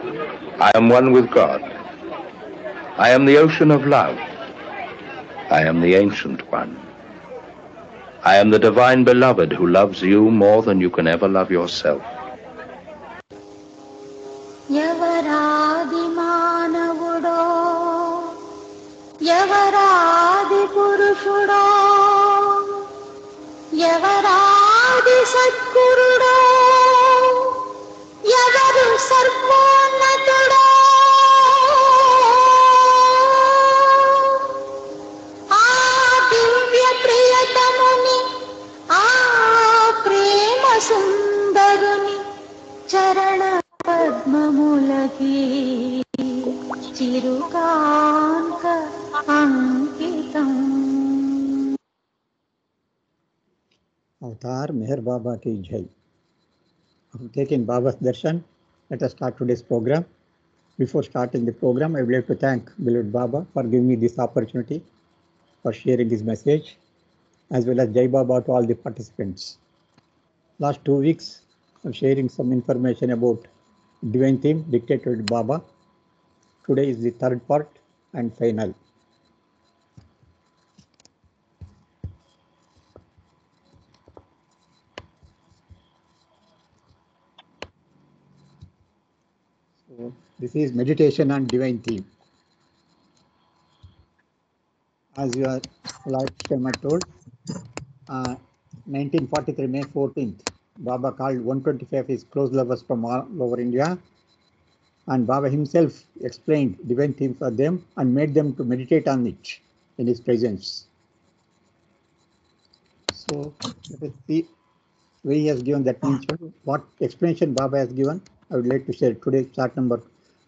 I am one with God. I am the ocean of love. I am the ancient one. I am the divine beloved who loves you more than you can ever love yourself. ఎవరాది మానవుడో ఎవరాది పురుషుడో ఎవరాది సద్గురుడో ఎవరు సర్వోన్నతుడో ఆ దివ్య ప్రియతముని ఆ ప్రేమ సుందరుని చరణ పద్మములకి చిరుకాంక అంకితం. Avatar Meher Baba ki jai. After taking Baba's darshan, let us start today's program. Before starting the program, I would like to thank beloved Baba for giving me this opportunity for sharing his message, as well as Jai Baba to all the participants. Last 2 weeks, I'm sharing some information about divine theme dictated by Baba. Today is the third part and final. So this is meditation on divine theme. As you are last time I told, 1943 May 14th, Baba called 125 of his close lovers from all over India, and Baba himself explained divine theme for them and made them to meditate on it in his presence. So let us see where he has given that mention. What explanation Baba has given, I would like to share today. Chart number,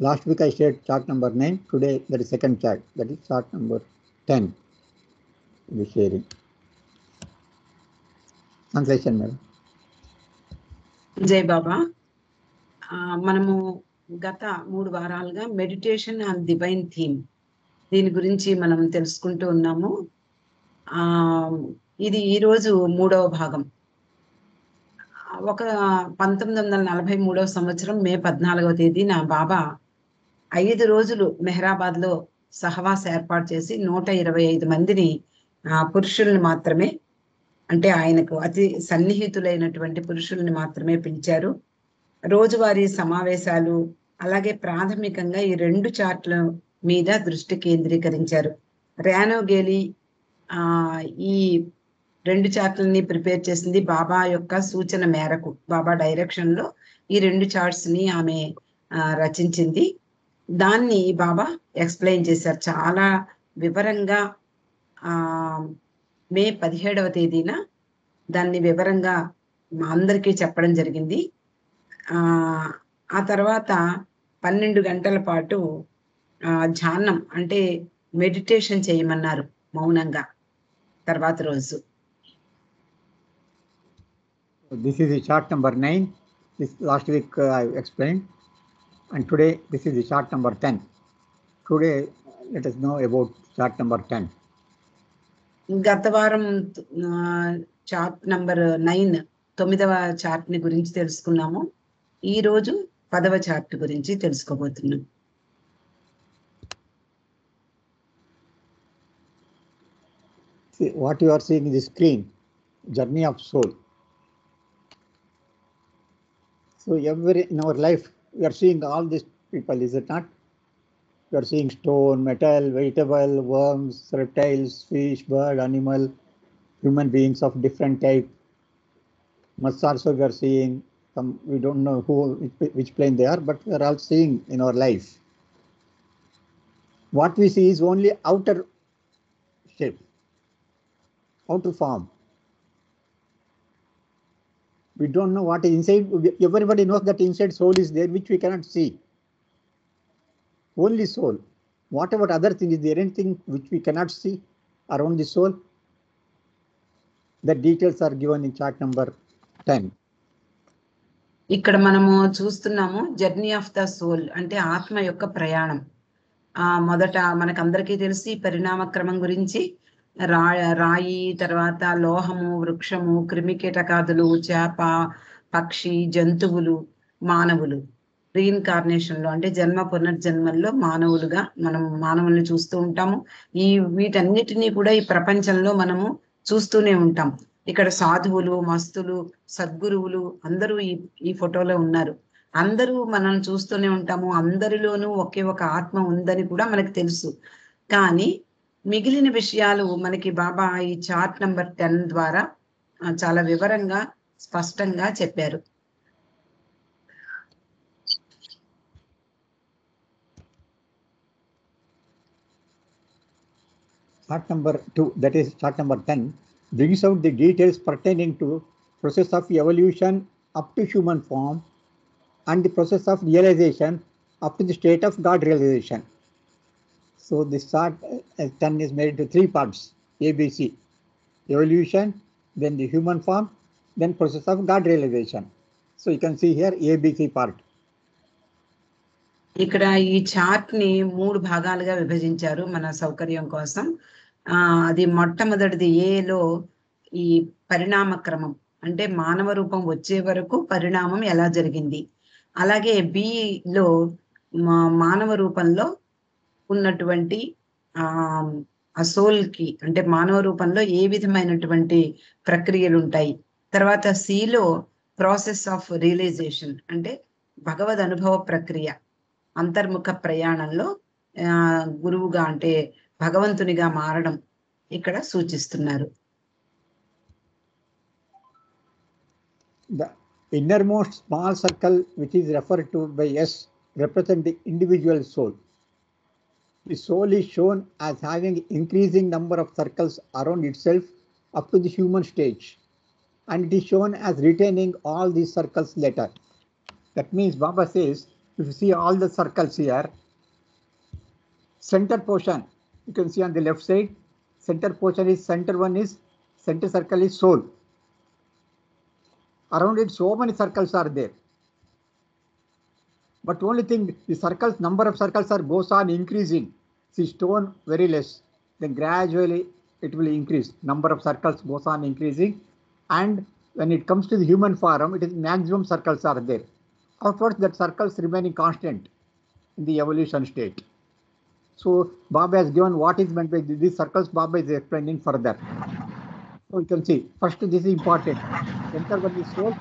last week I shared chart number 9. Today there is second chart, that is chart number 10. We'll be sharing. Translation, madam. జై బాబా. మనము గత 3 వారాలుగా meditation on divine theme దీని గురించి మనం తెలుసుకుంటూ ఉన్నాము. ఇది ఈరోజు 3వ భాగం. 1943 సంవత్సరం మే 14వ తేదీన బాబా 5 రోజులు మెహరాబాద్లో సహవాస ఏర్పాటు చేసి 125 మందిని పురుషుల్ని మాత్రమే, అంటే ఆయనకు అతి సన్నిహితులైనటువంటి పురుషుల్ని మాత్రమే పిలిచారు. రోజువారీ సమావేశాలు, అలాగే ప్రాథమికంగా ఈ 2 చార్ట్ల మీద దృష్టి కేంద్రీకరించారు. ర్యానో గేలి ఈ 2 చార్ట్లని ప్రిపేర్ చేసింది బాబా యొక్క సూచన మేరకు. బాబా డైరెక్షన్ లో ఈ 2 చార్ట్స్ ని ఆమె రచించింది. దాన్ని బాబా ఎక్స్ప్లెయిన్ చేశారు చాలా వివరంగా. మే 17వ తేదీన దాన్ని వివరంగా అందరికీ చెప్పడం జరిగింది. ఆ తర్వాత 12 గంటల పాటు ధ్యానం అంటే మెడిటేషన్ చేయమన్నారు మౌనంగా తర్వాత రోజు. This is the chart number 9. This last week I explained, and today this is the chart number 10. Today let us know about chart number 10. గత వారం చార్ట్ నంబర్ 9 9వ చార్ట్ ని గురించి తెలుసుకున్నాము. ఈ రోజు 10వ చార్ట్ గురించి తెలుసుకోబోతున్నాం. See, what you are seeing in the screen, journey of soul. So in our life we are seeing all these people, is it not? We are seeing stone, metal, vegetable, worms, reptiles, fish, bird, animal, human beings of different type. Must also we are seeing some, we don't know which plane they are, but we are all seeing in our life. What we see is only outer shape, outer form. We don't know what is inside. Everybody knows that inside soul is there, which we cannot see. Only soul. What about other thing? Is there anything which we cannot see around the soul? The details are given in chart number 10. ఇక్కడ మనము చూస్తున్నాము journey of the soul, అంటే ఆత్మ యొక్క ప్రయాణం. మొదట మనకందరికీ తెలిసి పరిణామ క్రమం గురించి రాయి, తర్వాత లోహము, వృక్షము, క్రిమికీటకాదులు, చేప, పక్షి, జంతువులు, మానవులు. రీఇన్కార్నేషన్ లో అంటే జన్మ పునర్జన్మల్లో మానవులుగా మనం మానవుల్ని చూస్తూ ఉంటాము. వీటన్నిటినీ కూడా ఈ ప్రపంచంలో మనము చూస్తూనే ఉంటాం. ఇక్కడ సాధువులు, మస్తులు, సద్గురువులు అందరూ ఈ ఫోటోలో ఉన్నారు. అందరూ మనం చూస్తూనే ఉంటాము. అందరిలోనూ ఒకే ఒక ఆత్మ ఉందని కూడా మనకు తెలుసు. కానీ మిగిలిన విషయాలు మనకి బాబా ఈ చార్ట్ నంబర్ 10 ద్వారా చాలా వివరంగా స్పష్టంగా చెప్పారు. Chart number 2, that is chart number 10, brings out the details pertaining to process of evolution up to human form and the process of realization up to the state of God realization. So this chart 10 is made into 3 parts: ABC, evolution, then the human form, then process of God realization. So you can see here ABC part. ఇక్కడ ఈ chart ని 3 భాగాలుగా విభజించారు మన సౌకర్యం కోసం. అది మొట్టమొదటిది ఏలో ఈ పరిణామ క్రమం, అంటే మానవ రూపం వచ్చే వరకు పరిణామం ఎలా జరిగింది. అలాగే బిలో మానవ రూపంలో ఉన్నటువంటి ఆ సోల్ కి, అంటే మానవ రూపంలో ఏ విధమైనటువంటి ప్రక్రియలు ఉంటాయి. తర్వాత సిలో ప్రాసెస్ ఆఫ్ రియలైజేషన్, అంటే భగవద్ అనుభవ ప్రక్రియ, అంతర్ముఖ ప్రయాణంలో గురువుగా అంటే భగవంతునిగా మారడం ఇక్కడ సూచిస్తున్నారు. The innermost small circle, which is referred to by S, represents the individual soul. The soul is shown as having increasing number of circles around itself up to the human stage, and it is shown as retaining all these circles later. That means Baba says, if you see all the circles here, center portion you can see on the left side, center portion is center circle is soul. Around it so many circles are there, but only thing, the circles, number of circles goes on increasing. See, stone very less, then gradually it will increase, number of circles goes on increasing, and when it comes to the human form, it is maximum circles are there. Afterwards that circles remaining constant in the evolution state. So Baba has given what is meant by these circles. Baba is explaining further. So you can see, first this is important, center one is soul.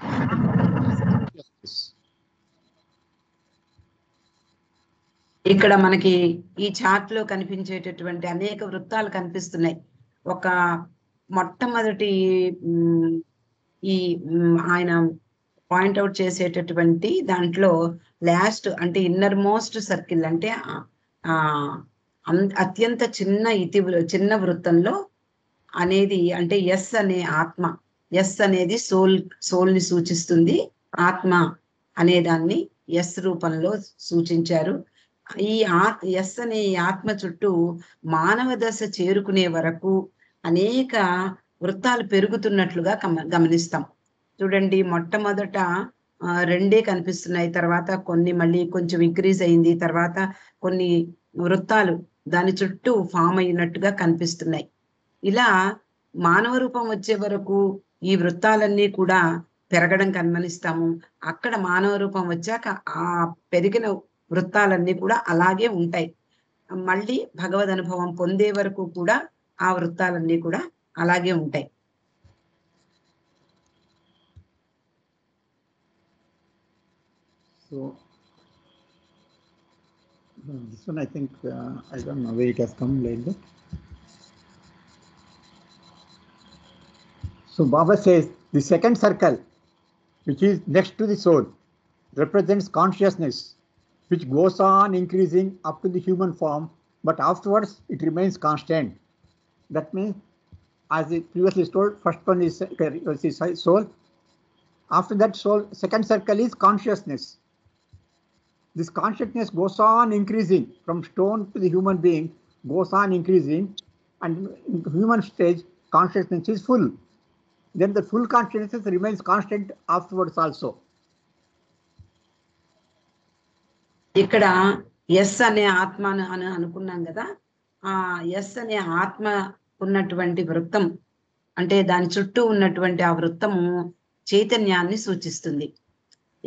ఇక్కడ మనకి ఈ chart లో కనిపించేటటువంటి అనేక వృత్తాలు కనిపిస్తున్నాయి. ఒక మొట్టమొదటి ఈ ఆయన పాయింట్అవుట్ చేసేటటువంటి దాంట్లో లాస్ట్, అంటే ఇన్నర్ మోస్ట్ సర్కిల్, అంటే అత్యంత చిన్న వృత్తంలో అనేది, అంటే ఎస్ అనే ఆత్మ, ఎస్ అనేది సోల్ ని సూచిస్తుంది. ఆత్మ అనే దాన్ని ఎస్ రూపంలో సూచించారు. ఈ ఎస్ అనే ఆత్మ చుట్టూ మానవ దశ చేరుకునే వరకు అనేక వృత్తాలు పెరుగుతున్నట్లుగా గమనిస్తాం. చూడండి, మొట్టమొదట 2 కనిపిస్తున్నాయి, తర్వాత కొన్ని మళ్ళీ కొంచెం ఇంక్రీజ్ అయింది, తర్వాత కొన్ని వృత్తాలు దాని చుట్టూ ఫామ్ అయినట్టుగా కనిపిస్తున్నాయి. ఇలా మానవ రూపం వచ్చే వరకు ఈ వృత్తాలన్నీ కూడా పెరగడం గమనిస్తాము. అక్కడ మానవ రూపం వచ్చాక ఆ పెరిగిన వృత్తాలన్నీ కూడా అలాగే ఉంటాయి. మళ్ళీ భగవద్ అనుభవం పొందే వరకు కూడా ఆ వృత్తాలన్నీ కూడా అలాగే ఉంటాయి. So this one I think I don't know where it has come like that. So Baba says the second circle, which is next to the soul, represents consciousness, which goes on increasing up to the human form, but afterwards it remains constant. That means, as I previously told, first one is soul. After that soul, second circle is consciousness. This consciousness goes on increasing from stone to the human being, goes on increasing, and in the human stage consciousness is full. Then the full consciousness remains constant afterwards also. ఇక్కడ yes అనే ఆత్మ అని అనుకున్నాం కదా, ఆ yes అనే ఆత్మ ఉన్నటువంటి వృత్తం, అంటే దాని చుట్టూ ఉన్నటువంటి ఆ వృత్తము చైతన్యాన్ని సూచిస్తుంది.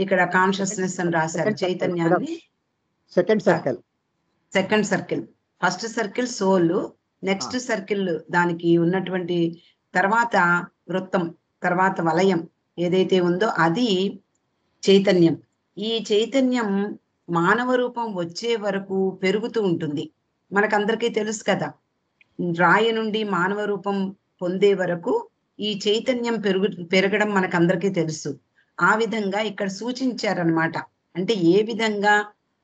ఇక్కడ కాన్షియస్నెస్ అని రాశారు. చైతన్యాన్ని second circle, second circle, first circle soul, next circle దానికి ఉన్నటువంటి తర్వాత వృత్తం, తర్వాత వలయం ఏదైతే ఉందో అది చైతన్యం. ఈ చైతన్యం మానవ రూపం వచ్చే వరకు పెరుగుతూ ఉంటుంది. మనకందరికీ తెలుసు కదా, రాయి నుండి మానవ రూపం పొందే వరకు ఈ చైతన్యం పెరగడం మనకందరికీ తెలుసు. ఆ విధంగా ఇక్కడ సూచించారనమాట. అంటే ఏ విధంగా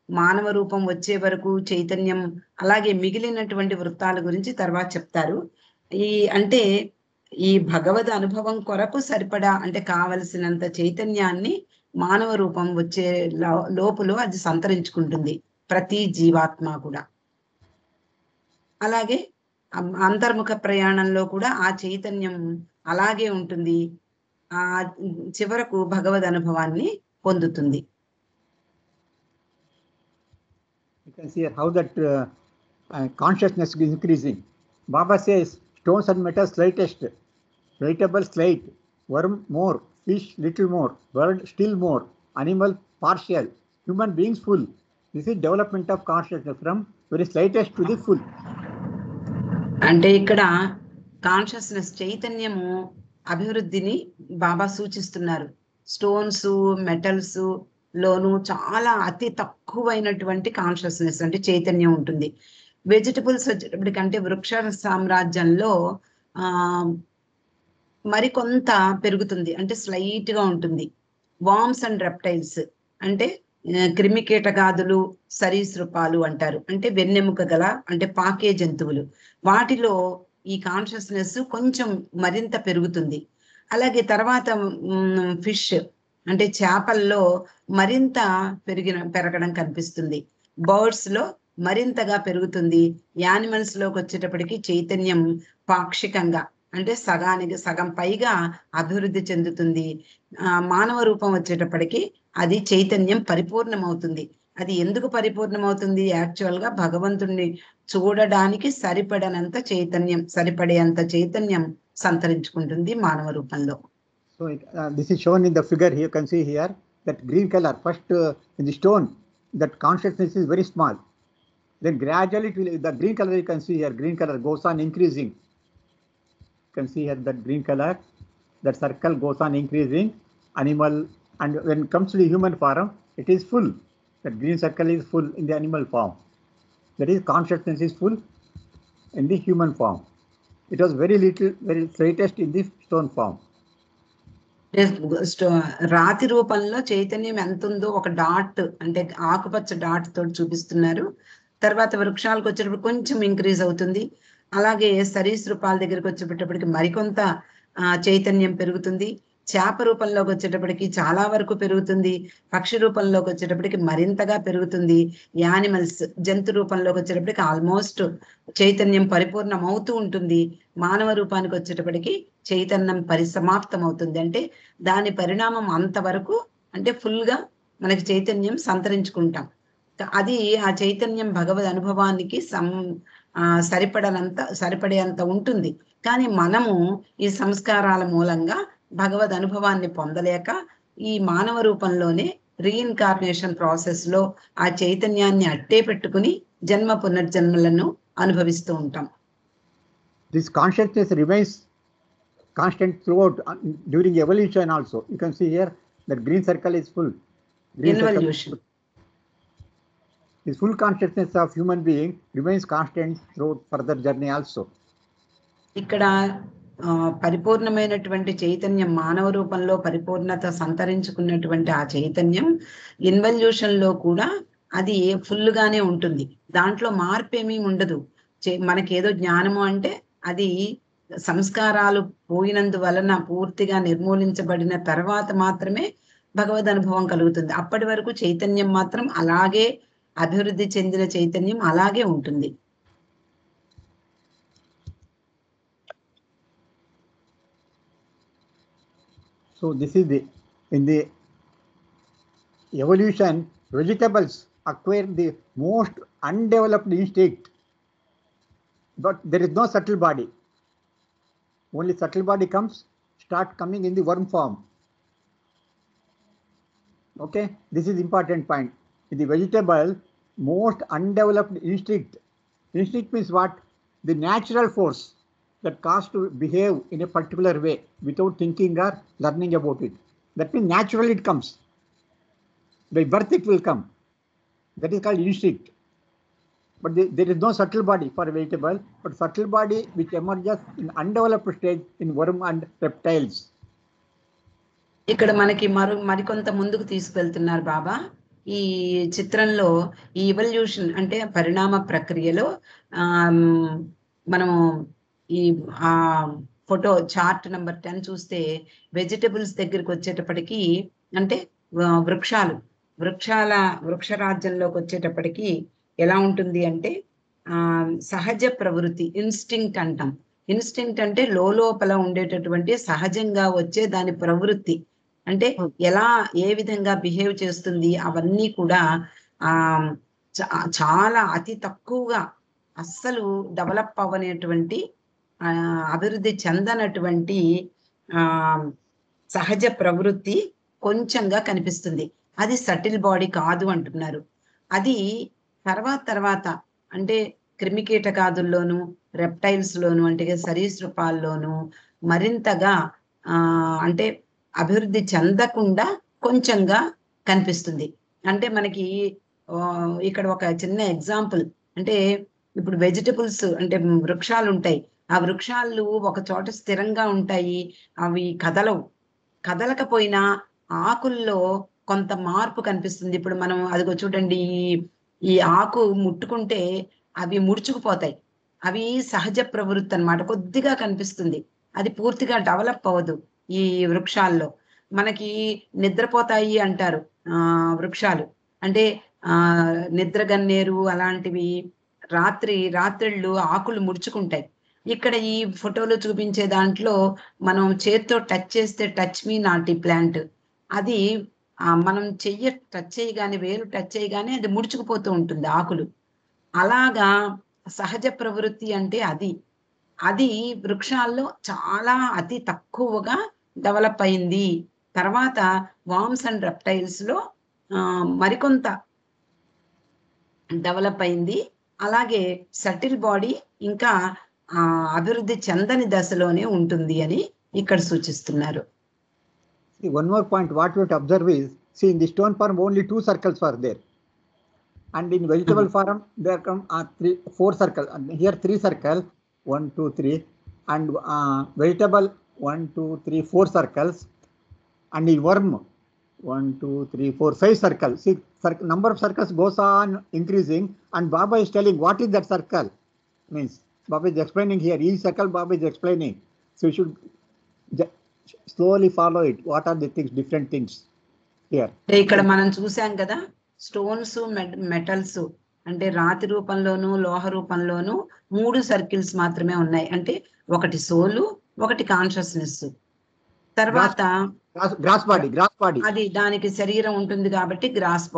మానవ రూపం వచ్చే వరకు చైతన్యం, అలాగే మిగిలినటువంటి వృత్తాల గురించి తర్వాత చెప్తారు. అంటే ఈ భగవద్ అనుభవం కొరకు సరిపడా అంటే కావలసినంత చైతన్యాన్ని మానవ రూపం వచ్చే లోపులో అది సంతరించుకుంటుంది ప్రతి జీవాత్మ కూడా. అలాగే అంతర్ముఖ ప్రయాణంలో కూడా ఆ చైతన్యం అలాగే ఉంటుంది. ఆ చివరకు భగవద్ అనుభవాన్ని పొందుతుంది. You can see how that consciousness is increasing. Baba says, stones and metals slightest, vegetable slight, worm more, fish little more, bird still more, animal partial, human beings full. This is development of consciousness from very slightest to the full. అంటే ఇక్కడ consciousness చైతన్యము అభివృద్ధిని బాబా సూచిస్తున్నారు. Stones, metals లోను చాలా అతి తక్కువైనటువంటి consciousness అంటే చైతన్యం ఉంటుంది. వెజిటబుల్స్ వచ్చేటప్పటికంటే వృక్ష సామ్రాజ్యంలో మరికొంత పెరుగుతుంది, అంటే స్లైట్ గా ఉంటుంది. వామ్స్ అండ్ రెప్టైల్స్ అంటే క్రిమికీటకాదులు, సరీసృపాలు అంటారు, అంటే వెన్నెముక గల అంటే పాకే జంతువులు. వాటిలో ఈ కాన్షియస్నెస్ కొంచెం మరింత పెరుగుతుంది. అలాగే తర్వాత ఫిష్ అంటే చేపల్లో మరింత పెరగడం కనిపిస్తుంది. బర్డ్స్ లో మరింతగా పెరుగుతుంది. యానిమల్స్ లోకి వచ్చేటప్పటికి చైతన్యం పాక్షికంగా అంటే సగానికి సగం పైగా అభివృద్ధి చెందుతుంది. మానవ రూపం వచ్చేటప్పటికి అది చైతన్యం పరిపూర్ణమవుతుంది. అది ఎందుకు పరిపూర్ణమవుతుంది? యాక్చువల్ గా భగవంతుణ్ణి చూడడానికి సరిపడేంత చైతన్యం సంతరించుకుంటుంది మానవ రూపంలో. So this is shown in the figure here. You can see here that green color first in the stone, that consciousness is very small. Then gradually it will, the green color you can see here, green color goes on increasing. You can see here that green color, that circle goes on increasing. Animal, and when it comes to the human form, it is full. That green circle is full in the animal form. That is consciousness is full in the human form. It was very little, very slightest in the stone form. రాతి రూపంలో చైతన్యం ఎంత ఉందో ఒక dot అంటే ఆకుపచ్చ dot తోటి చూపిస్తున్నారు. తర్వాత వృక్షాలకు వచ్చేటప్పుడు కొంచెం ఇంక్రీజ్ అవుతుంది. అలాగే సరీసృపాల దగ్గరికి వచ్చేటప్పటికి మరికొంత చైతన్యం పెరుగుతుంది. చేప రూపంలోకి వచ్చేటప్పటికి చాలా వరకు పెరుగుతుంది. పక్షి రూపంలోకి వచ్చేటప్పటికి మరింతగా పెరుగుతుంది. యానిమల్స్ జంతు రూపంలోకి వచ్చేటప్పటికి ఆల్మోస్ట్ చైతన్యం పరిపూర్ణం అవుతూ ఉంటుంది. మానవ రూపానికి వచ్చేటప్పటికి చైతన్యం పరిసమాప్తం అవుతుంది. అంటే దాని పరిణామం అంతవరకు అంటే ఫుల్ గా మనకి చైతన్యం సంతరించుకుంటాం. అది ఆ చైతన్యం భగవద్ అనుభవానికి సరిపడేంత ఉంటుంది. కానీ మనము ఈ సంస్కారాల మూలంగా భగవద్ అనుభవాన్ని పొందలేక ఈ మానవ రూపంలోనే రీఇన్కార్నేషన్ ప్రాసెస్ లో ఆ చైతన్యాన్ని అట్టే పెట్టుకుని జన్మ పునర్జన్మలను అనుభవిస్తూ ఉంటాం. This consciousness remains constant throughout during evolution also. You can see here that green circle is full. Involution. This full consciousness of human being remains constant throughout further journey also. ఇక్కడ పరిపూర్ణమైనటువంటి చైతన్యం మానవ రూపంలో పరిపూర్ణత సంతరించుకున్నటువంటి ఆ చైతన్యం ఇన్వల్యూషన్ లో కూడా అది ఫుల్ గానే ఉంటుంది. దాంట్లో మార్పు ఏమీ ఉండదు. మనకేదో జ్ఞానము అంటే అది సంస్కారాలు పోయినందువలన పూర్తిగా నిర్మూలించబడిన తర్వాత మాత్రమే భగవద్ అనుభవం కలుగుతుంది. అప్పటి వరకు చైతన్యం మాత్రం అలాగే అభివృద్ధి చెందిన చైతన్యం అలాగే ఉంటుంది. So this is in the evolution, vegetables acquire the most undeveloped instinct, but there is no subtle body. Only subtle body start coming in the worm form. Okay, this is important point. In the vegetable, most undeveloped instinct. Instinct means what? The natural force that cause to behave in a particular way without thinking or learning about it. That means naturally it comes. By birth it will come. That is called instinct. But there is no subtle body for vegetable, but subtle body which emerges in undeveloped stage in worm and reptiles. ఇక్కడ మనకి మరికొంత ముందుకు తీసుకెళ్తున్నారు బాబా. ఈ చిత్రంలో ఈ evolution అంటే పరిణామ ప్రక్రియలో మనము ఈ ఆ ఫోటో చార్ట్ నెంబర్ 10 చూస్తే వెజిటబుల్స్ దగ్గరికి వచ్చేటప్పటికి అంటే వృక్షరాజ్యంలోకి వచ్చేటప్పటికి ఎలా ఉంటుంది అంటే సహజ ప్రవృత్తి, ఇన్స్టింక్ట్ అంటాం. ఇన్స్టింక్ట్ అంటే లోపల ఉండేటటువంటి సహజంగా వచ్చే దాని ప్రవృత్తి, అంటే ఎలా ఏ విధంగా బిహేవ్ చేస్తుంది అవన్నీ కూడా చాలా అతి తక్కువగా అస్సలు డెవలప్ అవ్వనేటువంటి అభివృద్ధి చెందనటువంటి సహజ ప్రవృత్తి కొంచెంగా కనిపిస్తుంది. అది సటిల్ బాడీ కాదు అంటున్నారు. అది తర్వాత అంటే క్రిమికీటకాదుల్లోను, రెప్టైల్స్ లోను అంటే సరీసృపాల్లోను మరింతగా అంటే అభివృద్ధి చెందకుండా కొంచెంగా కనిపిస్తుంది. అంటే మనకి ఇక్కడ ఒక చిన్న ఎగ్జాంపుల్ అంటే ఇప్పుడు వెజిటబుల్స్ అంటే వృక్షాలు ఉంటాయి. ఆ వృక్షాలు ఒక చోట స్థిరంగా ఉంటాయి, అవి కదలకపోయినా ఆకుల్లో కొంత మార్పు కనిపిస్తుంది. ఇప్పుడు మనం అదిగో చూడండి, ఈ ఆకు ముట్టుకుంటే అవి ముడుచుకుపోతాయి. అవి సహజ ప్రవృత్తి అన్నమాట, కొద్దిగా కనిపిస్తుంది. అది పూర్తిగా డెవలప్ అవ్వదు. ఈ వృక్షాల్లో మనకి నిద్రపోతాయి అంటారు వృక్షాలు. అంటే నిద్రగన్నేరు అలాంటివి రాత్రిళ్ళు ఆకులు ముడుచుకుంటాయి. ఇక్కడ ఈ ఫోటోలో చూపించే దాంట్లో మనం చేత్తో టచ్ చేస్తే టచ్ మీ నాటి ప్లాంట్, అది మనం టచ్ చేయగానే, వేలు టచ్ చేయగానే అది ముడుచుకుపోతూ ఉంటుంది ఆకులు. అలాగా సహజ ప్రవృత్తి అంటే అది వృక్షాల్లో చాలా అతి తక్కువగా డెవలప్ అయింది. తర్వాత వామ్స్ అండ్ రెప్టైల్స్ లో మరికొంత డెవలప్ అయింది. అలాగే సటిల్ బాడీ ఇంకా అభివృద్ధి చెందని దశలోనే ఉంటుంది అని ఇక్కడ సూచిస్తున్నారు. One more point what we have to observe is, see, in the stone form only 2 circles are there, and in vegetable form there come 4 circles, and here 3 circles, 1 2 3, and vegetable 1 2 3 4 circles, and in worm 1 2 3 4 5 circles. See, number of circles goes on increasing, and Baba is telling what is that circle means. Baba is explaining here, each circle Baba is explaining, so you should slowly follow it. What are the things, different things here? ఇక్కడ మనం చూసాం కదా, stones metals అంటే రాతి రూపంలోను లోహ రూపంలోను 3 circles మాత్రమే ఉన్నాయి. అంటే ఒకటి సోలు, ఒకటి కాన్షియస్నెస్, తర్వాత గ్రాస్ బాడీ అది దానికి శరీరం ఉంటుంది కాబట్టి గ్రాస్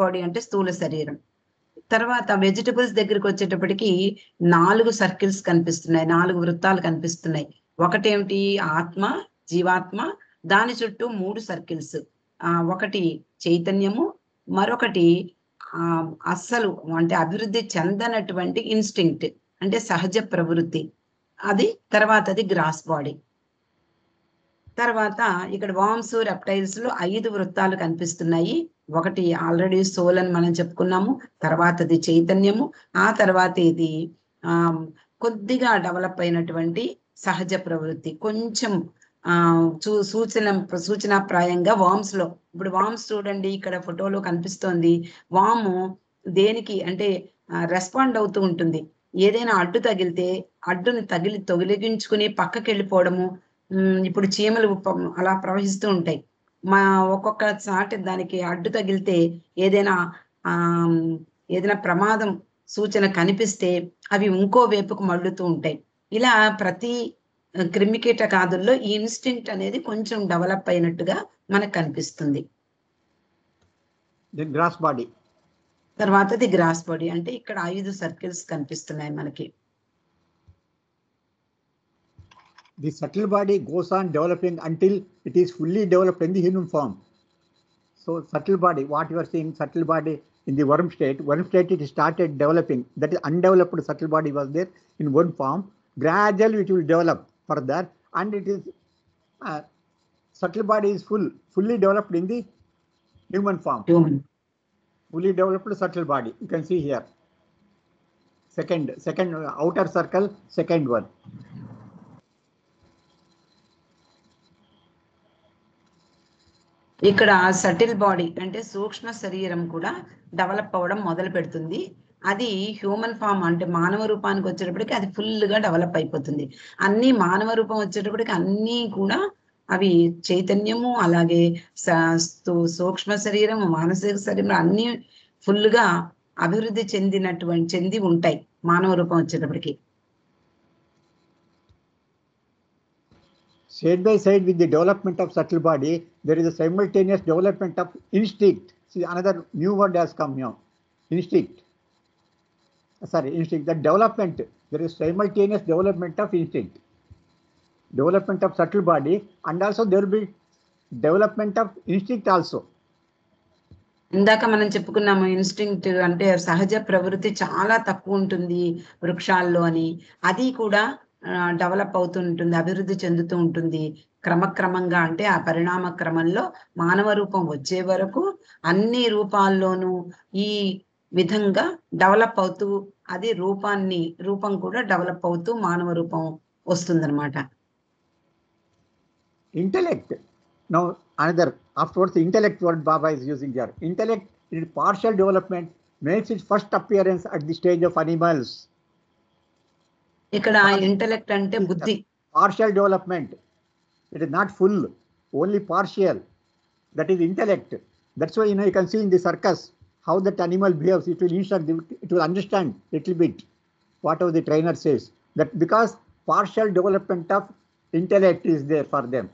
బాడీ అంటే స్థూల శరీరం. తర్వాత వెజిటబుల్స్ దగ్గరికి వచ్చేటప్పటికి 4 సర్కిల్స్ కనిపిస్తున్నాయి, 4 వృత్తాలు కనిపిస్తున్నాయి. ఒకటేమిటి, ఆత్మ, జీవాత్మ, దాని చుట్టూ 3 సర్కిల్స్. ఒకటి చైతన్యము, మరొకటి అస్సలు అంటే అభివృద్ధి చెందనటువంటి ఇన్స్టింక్ట్ అంటే సహజ ప్రవృత్తి, అది గ్రాస్ బాడీ. తర్వాత ఇక్కడ వామ్స్ రెప్టైల్స్ లో 5 వృత్తాలు కనిపిస్తున్నాయి. ఒకటి ఆల్రెడీ సోల్ అని మనం చెప్పుకున్నాము, తర్వాతది చైతన్యము, ఆ తర్వాత ఇది కొద్దిగా డెవలప్ అయినటువంటి సహజ ప్రవృత్తి. కొంచెం సూచనాప్రాయంగా వామ్స్ లో, ఇప్పుడు వామ్స్ చూడండి ఇక్కడ ఫోటోలో కనిపిస్తోంది. వాము దేనికి అంటే రెస్పాండ్ అవుతూ ఉంటుంది. ఏదైనా అడ్డు తగిలితే అడ్డుని తొలగించుకుని పక్కకి వెళ్ళిపోవడము. ఇప్పుడు చీమలు అలా ప్రవహిస్తూ ఉంటాయి. ఒక్కొక్క సాటి దానికి అడ్డు తగిలితే ఏదైనా ప్రమాదం సూచన కనిపిస్తే అవి ఇంకో వైపుకు మళ్ళుతూ ఉంటాయి. ఇలా ప్రతి క్రిమికీటకాదుల్లో ఈ ఇన్స్టింక్ట్ అనేది కొంచెం డెవలప్ అయినట్టుగా మనకు కనిపిస్తుంది. గ్రాస్ బాడీ, తర్వాతది గ్రాస్ బాడీ అంటే ఇక్కడ 5 సర్కిల్స్ కనిపిస్తున్నాయి మనకి. The subtle body goes on developing until it is fully developed in the human form. So subtle body, what you are seeing, subtle body in the worm state it started developing. That is undeveloped subtle body was there in one form. Gradually it will develop further, and it is subtle body is fully developed in the human form. Fully developed subtle body. You can see here. Second outer circle, second one. ఇక్కడ subtle body అంటే సూక్ష్మ శరీరం కూడా develop అవ్వడం మొదలు పెడుతుంది. అది human form అంటే మానవ రూపానికి వచ్చేటప్పటికి అది ఫుల్ గా డెవలప్ అయిపోతుంది. అన్ని మానవ రూపం వచ్చేటప్పటికి అన్ని కూడా అవి చైతన్యము, అలాగే సూక్ష్మ శరీరం, మానసిక శరీరం అన్ని ఫుల్ గా అభివృద్ధి చెంది ఉంటాయి మానవ రూపం వచ్చేటప్పటికి. Side by side with the development of subtle body, there is a simultaneous development of instinct. See, another new word has come here. Instinct. That development, there is simultaneous development of instinct. Development of subtle body, and also there will be development of instinct also. ఇందాక మనం చెప్పుకున్నాము instinct అంటే సహజ ప్రవృత్తి చాలా తక్కువ ఉంటుంది వృక్షాల్లో అని. అది కూడా డెవలప్ అవుతూ ఉంటుంది, అభివృద్ధి చెందుతూ ఉంటుంది క్రమక్రమంగా. అంటే ఆ పరిణామ క్రమంలో మానవ రూపం వచ్చే వరకు అన్ని రూపాల్లోనూ ఈ విధంగా డెవలప్ అవుతూ అది రూపం కూడా డెవలప్ అవుతూ మానవ రూపం వస్తుందన్నమాట. Intellect. Now another afterwards the intellect word Baba is using here. Intellect in partial development makes its first appearance at the stage of animals. ఇక్కడ ఇంటెలెక్ట్ అంటే బుద్ధి. Partial development. It is not full, only partial. That is intellect. That's why you can see in the circus how that animal behaves. It will understand little bit whatever the trainer says. That because partial development of intellect is there for them.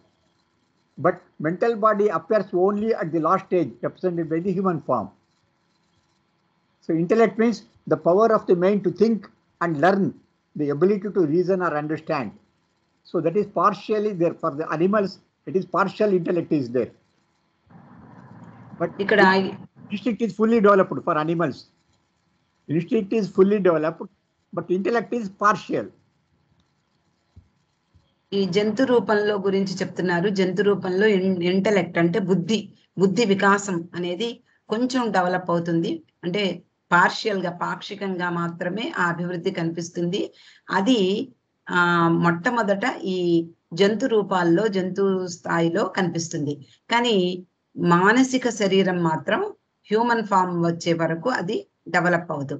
But mental body appears only at the last stage, represented by the human form. So intellect means the power of the mind to think and learn, the ability to reason or understand. So that is partially there for the animals. It is partial intellect is there. But instinct is fully developed for animals. Instinct is fully developed, but intellect is partial. ఈ జంతు రూపంలో గురించి చెప్తున్నారు. జంతు రూపంలో intellect అంటే బుద్ధి వికాసం అనేది కొంచెం డెవలప్ అవుతుంది. అంటే పార్షియల్ గా, పాక్షికంగా మాత్రమే ఆ అభివృద్ధి కనిపిస్తుంది. అది మొట్టమొదట ఈ జంతు రూపాల్లో, జంతు స్థాయిలో కనిపిస్తుంది. కానీ మానసిక శరీరం మాత్రం హ్యూమన్ ఫామ్ వచ్చే వరకు అది డెవలప్ అవ్వదు.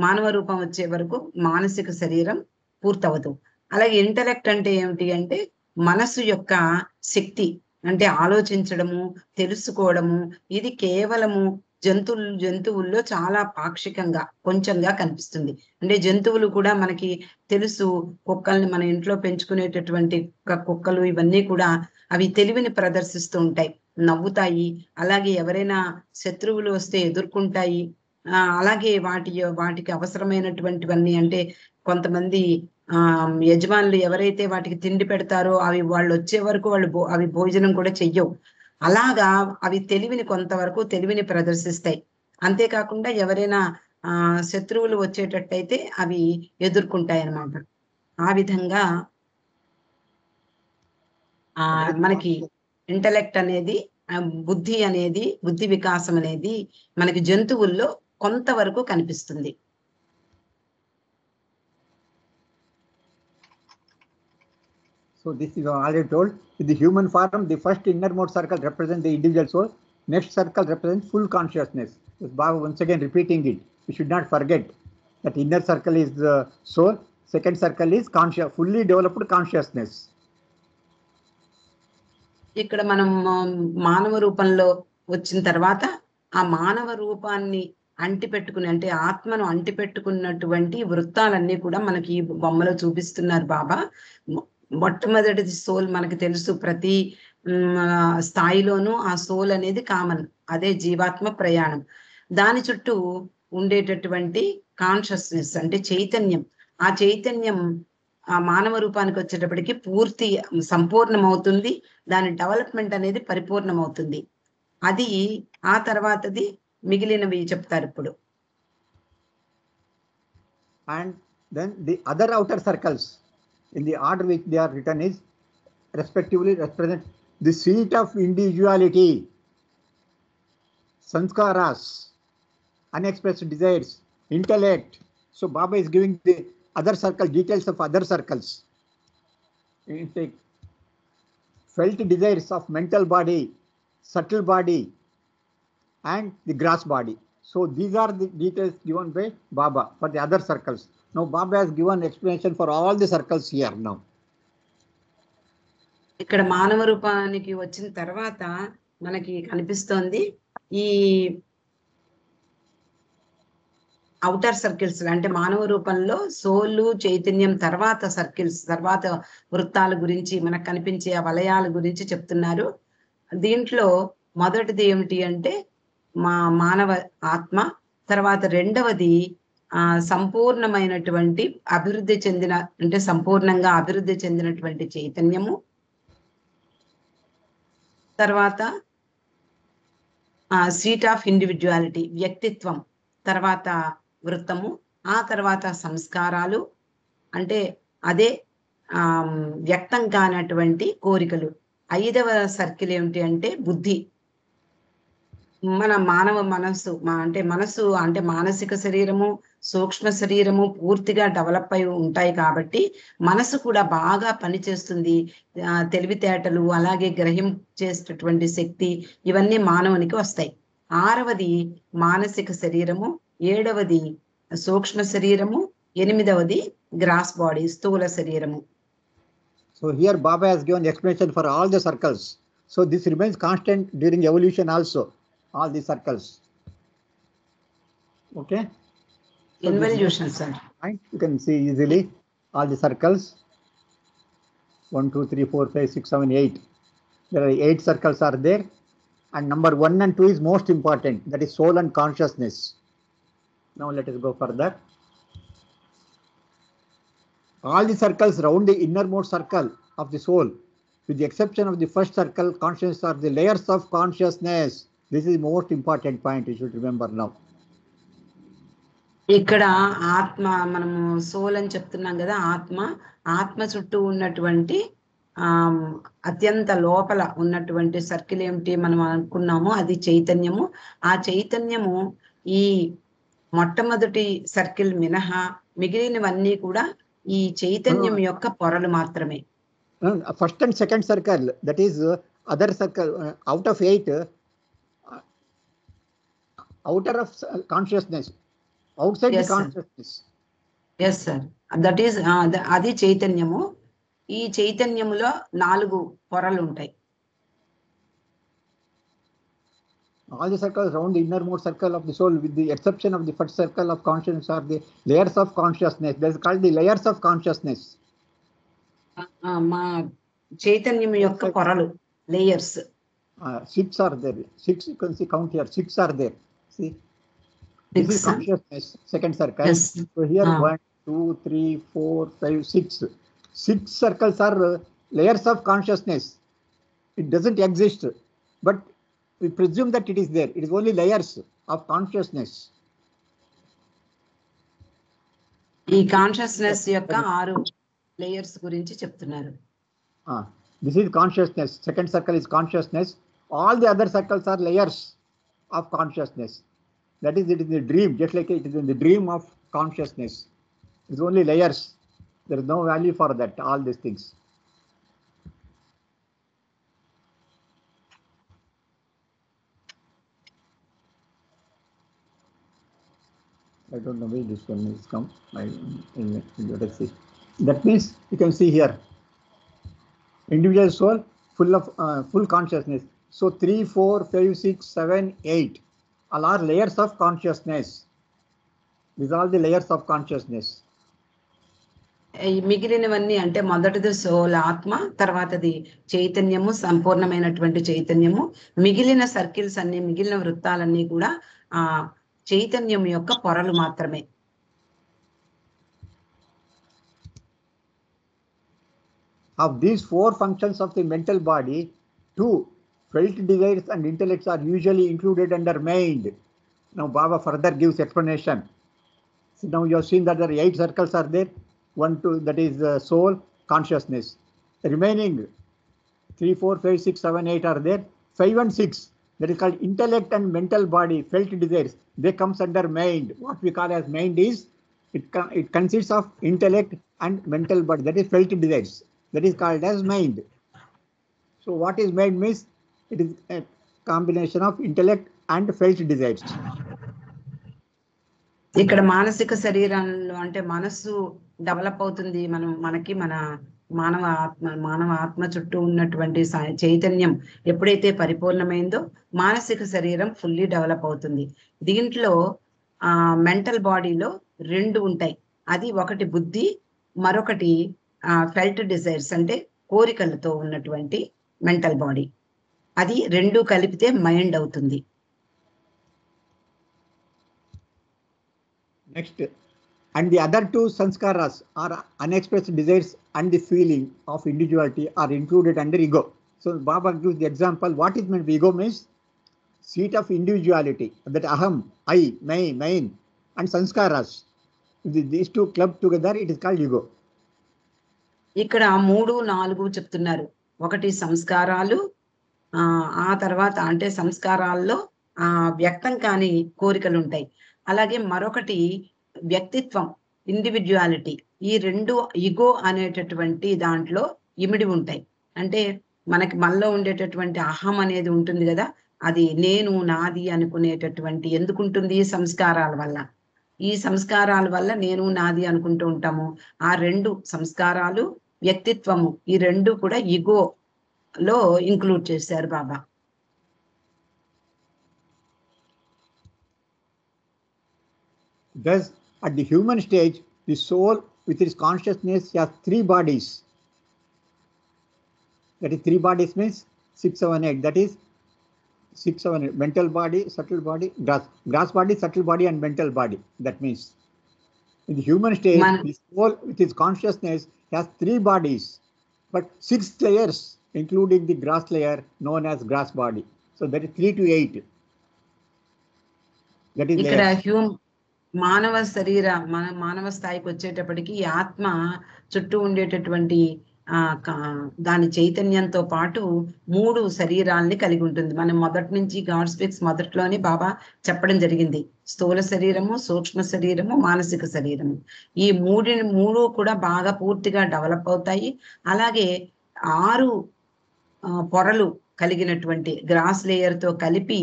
మానవ రూపం వచ్చే వరకు మానసిక శరీరం పూర్తవదు. అలాగే ఇంటెలెక్ట్ అంటే ఏమిటి అంటే మనసు యొక్క శక్తి, అంటే ఆలోచించడము, తెలుసుకోవడము. ఇది కేవలము జంతువుల్లో చాలా పాక్షికంగా, కొంచెంగా కనిపిస్తుంది. అంటే జంతువులు కూడా మనకి తెలుసు, కుక్కల్ని మన ఇంట్లో పెంచుకునేటటువంటి కుక్కలు ఇవన్నీ కూడా అవి తెలివిని ప్రదర్శిస్తూ ఉంటాయి, నవ్వుతాయి. అలాగే ఎవరైనా శత్రువులు వస్తే ఎదుర్కొంటాయి. అలాగే వాటికి అవసరమైనటువంటివన్నీ, అంటే కొంతమంది యజమానులు ఎవరైతే వాటికి తిండి పెడతారో వాళ్ళు వచ్చే వరకు అవి భోజనం కూడా చెయ్యవు. అలాగా అవి కొంతవరకు తెలివిని ప్రదర్శిస్తాయి. అంతేకాకుండా ఎవరైనా శత్రువులు వచ్చేటట్టయితే అవి ఎదుర్కొంటాయి అన్నమాట. ఆ విధంగా మనకి ఇంటెలెక్ట్ అనేది, బుద్ధి వికాసం అనేది మనకి జంతువుల్లో కొంతవరకు కనిపిస్తుంది. So this is already told. In the human form, the first innermost circle represents the individual soul. Next circle represents full consciousness. This Baba once again repeating it. We should not forget that inner circle is the soul. Second circle is fully developed consciousness. ఇక్కడ మనం మానవ రూపంలో వచ్చిన తర్వాత ఆ మానవ రూపాన్ని అంటిపెట్టుకుని, అంటే ఆత్మను అంటిపెట్టుకున్నటువంటి వృత్తాలన్నీ కూడా మనకి ఈ బొమ్మలో చూపిస్తున్నారు బాబా. మొట్టమొదటిది సోల్. మనకి తెలుసు ప్రతి స్థాయిలోనూ ఆ సోల్ అనేది కామన్, అదే జీవాత్మ ప్రయాణం. దాని చుట్టూ ఉండేటటువంటి కాన్షియస్నెస్ అంటే చైతన్యం. ఆ చైతన్యం ఆ మానవ రూపానికి వచ్చేటప్పటికి పూర్తి సంపూర్ణమవుతుంది. దాని డెవలప్మెంట్ అనేది పరిపూర్ణమవుతుంది. అది ఆ తర్వాతది మిగిలినవి చెప్తారు ఇప్పుడు. And then the other outer circles in the order which they are written is respectively represent the seat of individuality, sanskaras, unexpressed desires, intellect. So Baba is giving the other circle, details of other circles. Intake, felt desires of mental body, subtle body, and the gross body. So these are the details given by Baba for the other circles. Now Baba has given explanation for all the circles here now. ఇక్కడ మానవ రూపానికి వచ్చిన తర్వాత మనకి కనిపిస్తోంది ఈ outer circles, అంటే మానవ రూపంలో సోలు చైతన్యం తర్వాత సర్కిల్స్, తర్వాత వృత్తాల గురించి మనకు కనిపించే ఆ వలయాల గురించి చెప్తున్నారు. దీంట్లో మొదటిది ఏమిటి అంటే మానవ ఆత్మ, తర్వాత రెండవది సంపూర్ణమైనటువంటి అభివృద్ధి చెందిన, అంటే సంపూర్ణంగా అభివృద్ధి చెందినటువంటి చైతన్యము, తర్వాత సీట్ ఆఫ్ ఇండివిడ్యువాలిటీ వ్యక్తిత్వం, తర్వాత వృత్తము, ఆ తర్వాత సంస్కారాలు, అంటే అదే వ్యక్తం కానటువంటి కోరికలు. ఐదవ సర్కిల్ ఏమిటి అంటే బుద్ధి. మన మానవ మనస్సు అంటే మనస్సు అంటే మానసిక శరీరము, సూక్ష్మ శరీరము పూర్తిగా డెవలప్ అయి ఉంటాయి కాబట్టి మనసు కూడా బాగా పనిచేస్తుంది. తెలివితేటలు, అలాగే గ్రహించేటటువంటి శక్తి, ఇవన్నీ మానవునికి వస్తాయి. ఆరవది మానసిక శరీరము, ఏడవది సూక్ష్మ శరీరము, ఎనిమిదవది గ్రాస్ బాడీ స్థూల శరీరము. So here Baba has given explanation for all the circles. So this remains constant during evolution also, all the circles. Okay. So Involution, sir. Right? You can see easily all the circles. 1, 2, 3, 4, 5, 6, 7, 8. There are 8 circles are there. And number 1 and 2 is most important. That is soul and consciousness. Now let us go further. All the circles round the innermost circle of the soul, with the exception of the first circle, consciousness, are the layers of consciousness. This is the most important point you should remember now. ఇక్కడ ఆత్మ, మనము soul అని చెప్తున్నాం కదా, ఆత్మ చుట్టూ ఉన్నటువంటి అత్యంత లోపల ఉన్నటువంటి సర్కిల్ ఏమిటి మనం అనుకున్నామో అది చైతన్యము. ఆ చైతన్యము ఈ మొట్టమొదటి సర్కిల్ మినహా మిగిలినవన్నీ కూడా ఈ చైతన్యం యొక్క పొరలు మాత్రమే. First and second circle, that is other circle, out of 8, outer of consciousness, outside the consciousness. Yes sir, that is అది చైతన్యము. ఈ చైతన్యములో 4 పొరలు ఉంటాయి. All the circles around the innermost circle of the soul, with the exception of the first circle of consciousness, are the layers of consciousness. That is called the layers of consciousness. మా చైతన్యం యొక్క పొరలు, layers. 6 are there. 6, you can see, count here. 6 are there. See, this is consciousness, second circle. Yes. So here 1, 2, 3, 4, 5, 6. 6 circles are layers of consciousness. It doesn't exist, but we presume that it is there. It is only layers of consciousness. ఈ consciousness యొక్క 6 layers గురించి చెప్తున్నారు. This is consciousness. Second circle is consciousness. All the other circles are layers of consciousness. That is, it is the dream, just like it is in the dream of consciousness. It is only layers. There is no value for that, all these things. I don't know where this one is come. Let us see. That means you can see here, individual soul full of full consciousness. So 3, 4, 5, 6, 7, 8 all are layers of consciousness. These are all the layers of consciousness. మిగిలినవన్నీ అంటే మొదటిది soul ఆత్మ, తర్వాతది చైతన్యము, సంపూర్ణమైనటువంటి చైతన్యము. మిగిలిన circles అన్ని, మిగిలిన వృత్తాలన్నీ కూడా ఆ చైతన్యం యొక్క పొరలు మాత్రమే. Of these 4 functions of the mental body, 2 felt desires and intellects are usually included under mind. Now Baba further gives explanation. So now you have seen that there are 8 circles are there. 1, 2, that is soul, consciousness. The remaining 3, 4, 5, 6, 7, 8 are there. 5 and 6, that is called intellect and mental body, felt desires. They comes under mind. What we call as mind is, it consists of intellect and mental body, that is felt desires. That is called as mind. So what is mind means? It is a combination of intellect and felt desires. ఇక్కడ మానసిక శరీరంలో అంటే మనస్సు develop అవుతుంది. మనకి మన మానవ ఆత్మ చుట్టూ ఉన్నటువంటి చైతన్యం ఎప్పుడైతే పరిపూర్ణమైందో మానసిక శరీరం ఫుల్లీ డెవలప్ అవుతుంది. దీంట్లో మెంటల్ బాడీలో 2 ఉంటాయి. అది ఒకటి బుద్ధి, మరొకటి ఫెల్ట్ డిజైర్స్ అంటే కోరికలతో ఉన్నటువంటి మెంటల్ బాడీ. అది 2 కలిపితే మైండ్ అవుతుంది. Next, and the other 2 sanskaras are unexpressed desires and the feeling of individuality are included under ego. So Baba gives the example. What is meant by ego means seat of individuality, that aham, I, mine, and sanskaras. These 2 clubbed together, it is called ego. ఇక్కడ 3, 4 చెప్తున్నారు. ఒకటి సంస్కారాలు, ఆ తర్వాత అంటే సంస్కారాల్లో వ్యక్తం కాని కోరికలు ఉంటాయి. అలాగే మరొకటి వ్యక్తిత్వం, ఇండివిడ్యువాలిటీ. ఈ 2 ఇగో అనేటటువంటి దాంట్లో ఇమిడి ఉంటాయి. అంటే మనలో ఉండేటటువంటి అహం అనేది ఉంటుంది కదా, అది నేను, నాది అనుకునేటటువంటి ఎందుకు ఉంటుంది? సంస్కారాల వల్ల. ఈ సంస్కారాల వల్ల నేను, నాది అనుకుంటూ ఉంటాము. ఆ 2 సంస్కారాలు, వ్యక్తిత్వము, ఈ 2 కూడా ఇగోలో ఇంక్లూడ్ చేశారు బాబా. Thus, at the human stage, the soul with its consciousness has 3 bodies. That is 3 bodies means 6, 7, 8. That is 6, 7, 8. Mental body, subtle body, gross body, subtle body, and mental body. That means in the human stage, the soul with its consciousness has 3 bodies, but 6 layers, including the gross layer known as gross body. So that is 3 to 8. That is ఇక్కడ మానవ స్థాయికి వచ్చేటప్పటికి ఆత్మ చుట్టూ ఉండేటటువంటి దాని చైతన్యంతో పాటు 3 శరీరాల్ని కలిగి ఉంటుంది. మనం మొదటి నుంచి గాడ్ స్పీక్స్ మొదట్లోనే బాబా చెప్పడం జరిగింది. స్థూల శరీరము, సూక్ష్మ శరీరము, మానసిక శరీరము. ఈ 3 కూడా బాగా పూర్తిగా డెవలప్ అవుతాయి. అలాగే 6 పొరలు కలిగినటువంటి గ్రాస్ లేయర్ తో కలిపి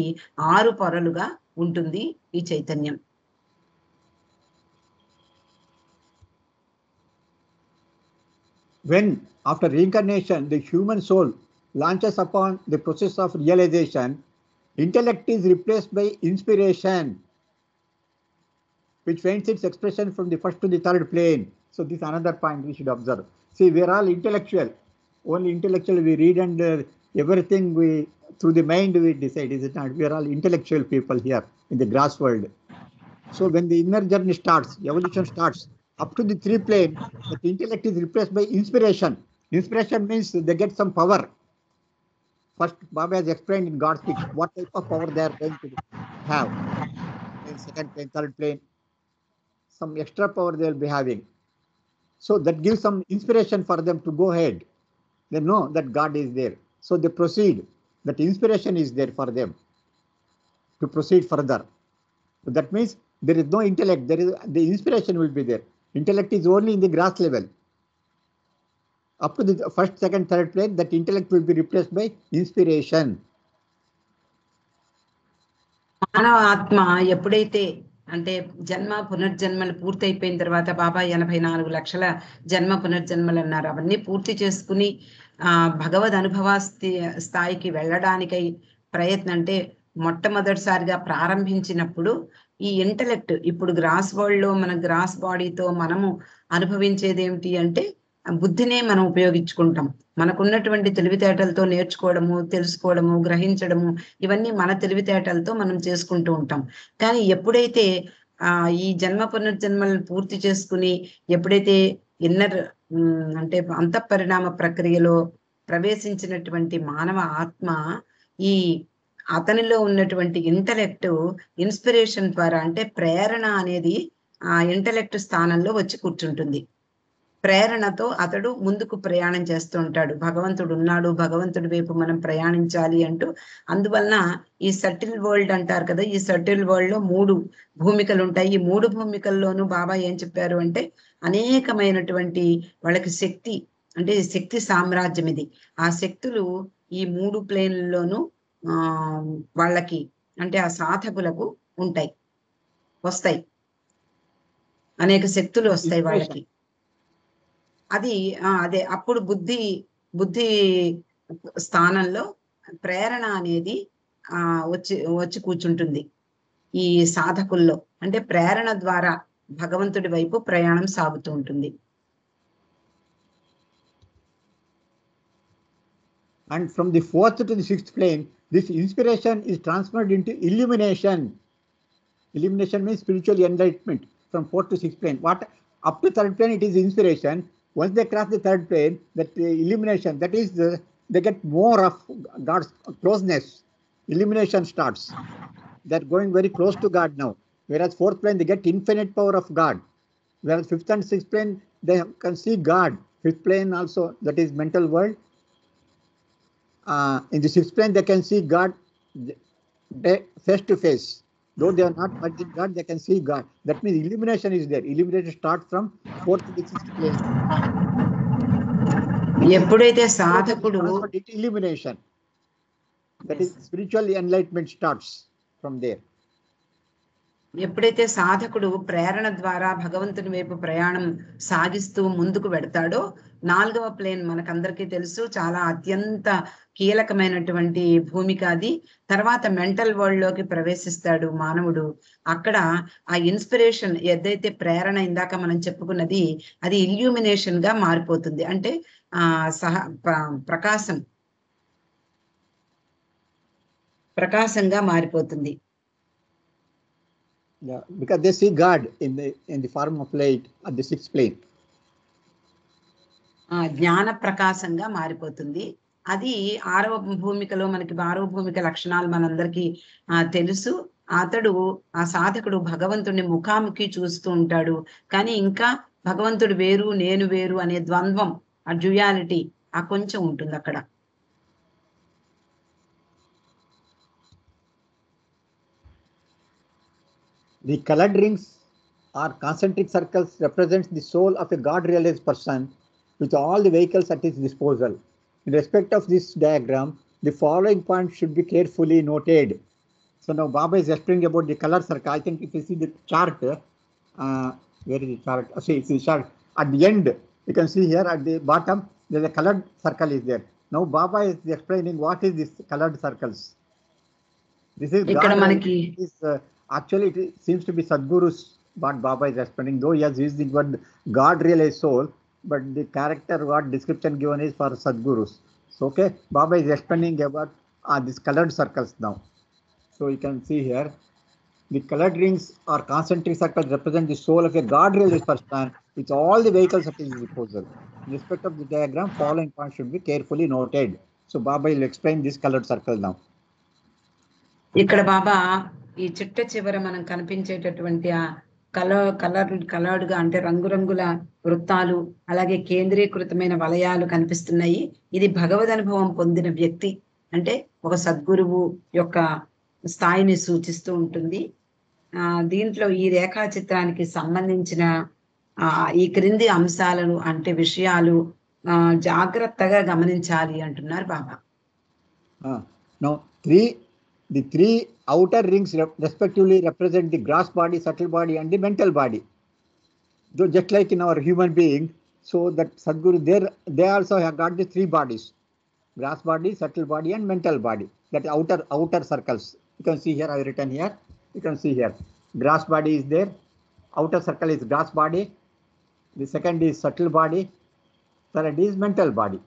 6 పొరలుగా ఉంటుంది ఈ చైతన్యం. When, after reincarnation, the human soul launches upon the process of realization, intellect is replaced by inspiration, which finds its expression from the first to the 3rd plane. So this is another point we should observe. See, we are all intellectual. Only intellectual we read, and everything we through the mind we decide, is it not? We are all intellectual people here in the grass world. So when the inner journey starts, evolution starts, up to the 3rd plane, the intellect is replaced by inspiration. Inspiration means they get some power. First, Baba has explained in God's speech what type of power they are going to have. In 2nd plane, 3rd plane, some extra power they will be having. So that gives some inspiration for them to go ahead. They know that God is there. So they proceed. That inspiration is there for them to proceed further. So that means there is no intellect. The inspiration will be there. Intellect is only in the grass level. Up to the 1st, 2nd, 3rd plane, that intellect will be replaced by inspiration. మానవ ఆత్మ ఎప్పుడైతే అంటే జన్మ పునర్జన్మలు పూర్తి అయిపోయిన తర్వాత బాబా 84 లక్షల జన్మ పునర్జన్మలు అన్నారు. అవన్నీ పూర్తి చేసుకుని భగవద్ అనుభవ స్థాయికి వెళ్ళడానికై ప్రయత్నం అంటే మొట్టమొదటిసారిగా ప్రారంభించినప్పుడు ఈ ఇంటలెక్ట్ ఇప్పుడు గ్రాస్ వరల్డ్ లో మన గ్రాస్ బాడీతో మనము అనుభవించేది ఏమిటి అంటే బుద్ధినే మనం ఉపయోగించుకుంటాం. మనకున్నటువంటి తెలివితేటలతో నేర్చుకోవడము, తెలుసుకోవడము, గ్రహించడము ఇవన్నీ మన తెలివితేటలతో మనం చేసుకుంటూ ఉంటాం. కానీ ఎప్పుడైతే ఈ జన్మ పునర్జన్మలను పూర్తి చేసుకుని ఎప్పుడైతే ఇన్నర్ అంటే అంతఃపరిణామ ప్రక్రియలో ప్రవేశించినటువంటి మానవ ఆత్మ ఈ అతనిలో ఉన్నటువంటి ఇంటలెక్ట్ ఇన్స్పిరేషన్ ద్వారా, అంటే ప్రేరణ అనేది ఆ ఇంటలెక్ట్ స్థానంలో వచ్చి కూర్చుంటుంది. ప్రేరణతో అతడు ముందుకు ప్రయాణం చేస్తూ ఉంటాడు. భగవంతుడు ఉన్నాడు, భగవంతుడి వైపు మనం ప్రయాణించాలి అంటూ. అందువలన ఈ సటిల్ వరల్డ్ అంటారు కదా, ఈ సటిల్ వరల్డ్ లో 3 భూమికలు ఉంటాయి. ఈ 3 భూమికల్లోనూ బాబా ఏం చెప్పారు అంటే, అనేకమైనటువంటి వాళ్ళకి శక్తి, అంటే శక్తి సామ్రాజ్యం ఇది. ఆ శక్తులు ఈ 3 ప్లేన్లలోనూ వాళ్ళకి, అంటే ఆ సాధకులకు ఉంటాయి, వస్తాయి. అనేక శక్తులు వస్తాయి వాళ్ళకి. అది అదే అప్పుడు బుద్ధి స్థానంలో ప్రేరణ అనేది వచ్చి కూర్చుంటుంది ఈ సాధకుల్లో. అంటే ప్రేరణ ద్వారా భగవంతుడి వైపు ప్రయాణం సాగుతూ ఉంటుంది. And from the 4th to the 6th plane, this inspiration is transferred into illumination. Illumination means spiritual enlightenment from 4th to 6th plane. What up to 3rd plane it is inspiration. Once they cross the 3rd plane, that illumination, that is they get more of God's closeness. Illumination starts. They're going very close to God now. Whereas 4th plane they get infinite power of God. Whereas 5th and 6th plane they can see God. 5th plane also, that is mental world. In the 6th plane they can see God face to face. Though they are not merging God, they can see God. That means illumination is there. Illumination starts from 4th to 6th plane. ఎప్పుడైతే సాధకుడు illumination, that is spiritual enlightenment starts from there. ఎప్పుడైతే సాధకుడు ప్రేరణ ద్వారా భగవంతుని వైపు ప్రయాణం సాగిస్తూ ముందుకు వెడతాడో, 4వ ప్లేన్ మనకందరికీ తెలుసు, చాలా అత్యంత కీలకమైనటువంటి భూమిక అది. తర్వాత మెంటల్ వరల్డ్ లోకి ప్రవేశిస్తాడు మానవుడు. అక్కడ ఆ ఇన్స్పిరేషన్, ఏదైతే ప్రేరణ ఇందాక మనం చెప్పుకున్నది, అది ఇల్యూమినేషన్ గా మారిపోతుంది. అంటే ప్రకాశంగా మారిపోతుంది. Yeah, because they see God in the form of light at the 6th plane. జ్ఞాన ప్రకాశంగా మారిపోతుంది. అది 6వ భూమికలో మనకి 6వ భూమిక లక్షణాలు మనందరికీ తెలుసు. అతడు, ఆ సాధకుడు భగవంతుడిని ముఖాముఖి చూస్తూ ఉంటాడు. కానీ ఇంకా భగవంతుడు వేరు, నేను వేరు అనే ద్వంద్వం, ఆ డ్యుయాలిటీ కొంచెం ఉంటుంది అక్కడ. The colored rings or concentric circles represents the soul of a God-realized person with all the vehicles at his disposal. In respect of this diagram, the following points should be carefully noted. So now Baba is explaining about the color circle. I think if you see the chart, where is the chart? See, it's the chart. At the end, you can see here at the bottom, there's a colored circle is there. Now Baba is explaining what is this colored circles. This is God. Actually, it seems to be Sadguru's what Baba is explaining, though he has used the word God realized soul, but the character what description given is for Sadgurus. So, okay, Baba is explaining about these colored circles now. So you can see here, the colored rings or concentric circles represent the soul of a God realized person with all the vehicles at his disposal. In respect of the diagram, following points should be carefully noted. So Baba will explain this colored circle now. ఇక్కడ బాబా ఈ చిట్ట చివర మనం కనిపించేటటువంటి ఆ coloured గా, అంటే రంగురంగుల వృత్తాలు, అలాగే కేంద్రీకృతమైన వలయాలు కనిపిస్తున్నాయి. ఇది భగవద్ అనుభవం పొందిన వ్యక్తి, అంటే ఒక సద్గురువు యొక్క స్థాయిని సూచిస్తూ ఉంటుంది. దీంట్లో ఈ రేఖా చిత్రానికి సంబంధించిన ఈ క్రింది అంశాలను, అంటే విషయాలు జాగ్రత్తగా గమనించాలి అంటున్నారు బాబా. The three outer rings respectively represent the gross body, subtle body and the mental body. So just like in our human being, so that Sadguru, they also have got the 3 bodies: gross body, subtle body and mental body. That outer circles. You can see here, I have written here. You can see here. Gross body is there. Outer circle is gross body. The second is subtle body. Third is mental body.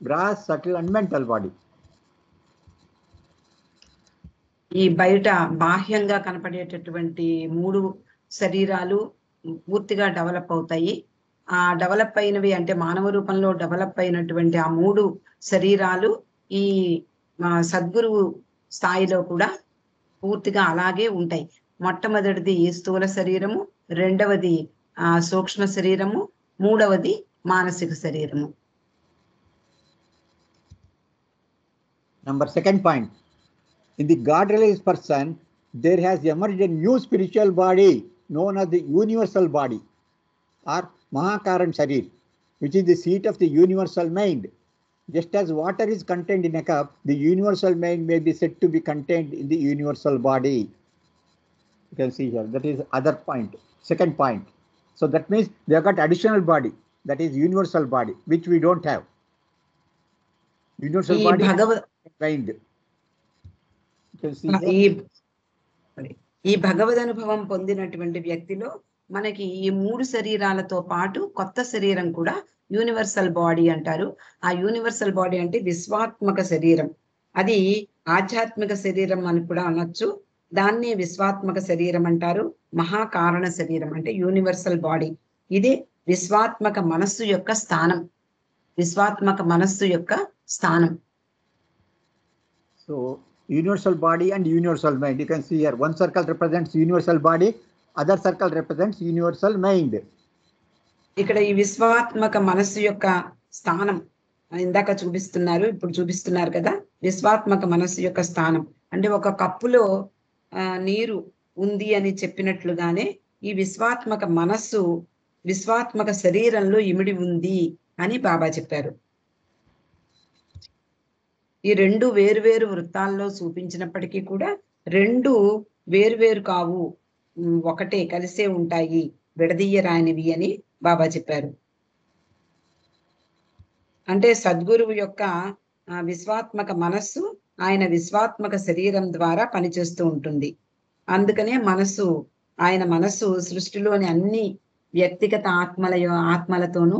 Gross, subtle and mental body. ఈ బయట బాహ్యంగా కనపడేటటువంటి 3 శరీరాలు పూర్తిగా develop అవుతాయి. ఆ develop అయినవి, అంటే మానవ రూపంలో డెవలప్ అయినటువంటి ఆ 3 శరీరాలు ఈ సద్గురువు స్థాయిలో కూడా పూర్తిగా అలాగే ఉంటాయి. మొట్టమొదటిది స్థూల శరీరము, రెండవది సూక్ష్మ శరీరము, మూడవది మానసిక శరీరము. Number second point, in the God realized person, there has emerged a new spiritual body known as the universal body or Mahakaran Sharir, which is the seat of the universal mind. Just as water is contained in a cup, the universal mind may be said to be contained in the universal body. You can see here, that is other point, second point. So that means they have got additional body, that is universal body, which we don't have. Universal body mind. You can see here. ఈ భగవద్ అనుభవం పొందినటువంటి వ్యక్తిలో మనకి ఈ 3 శరీరాలతో పాటు కొత్త శరీరం కూడా యూనివర్సల్ బాడీ అంటారు. ఆ యూనివర్సల్ బాడీ అంటే విశ్వాత్మక శరీరం. అది ఆధ్యాత్మిక శరీరం అని కూడా అనొచ్చు. దాన్ని విశ్వాత్మక శరీరం అంటారు. మహాకారణ శరీరం అంటే యూనివర్సల్ బాడీ. ఇది విశ్వాత్మక మనస్సు యొక్క స్థానం. విశ్వాత్మక మనస్సు యొక్క స్థానం. So universal body and universal mind. You can see here, one circle represents universal body, other circle represents universal mind. ఇక్కడ ఈ విశ్వాత్మక మనస్సు యొక్క స్థానం ఇందాక చూపిస్తున్నారు, ఇప్పుడు చూపిస్తున్నారు కదా. విశ్వాత్మక మనస్సు యొక్క స్థానం అంటే ఒక కప్పులో నీరు ఉంది అని చెప్పినట్లుగానే ఈ విశ్వాత్మక మనస్సు విశ్వాత్మక శరీరంలో ఇమిడి ఉంది అని బాబా చెప్పారు. ఈ 2 వేరువేరు వృత్తాల్లో చూపించినప్పటికీ కూడా 2 వేరువేరు కావు, ఒకటే, కలిసే ఉంటాయి, విడదీయరానివి అని బాబా చెప్పారు. అంటే సద్గురువు యొక్క విశ్వాత్మక మనస్సు ఆయన విశ్వాత్మక శరీరం ద్వారా పనిచేస్తూ ఉంటుంది. అందుకనే ఆయన మనస్సు సృష్టిలోని అన్ని వ్యక్తిగత ఆత్మలతోనూ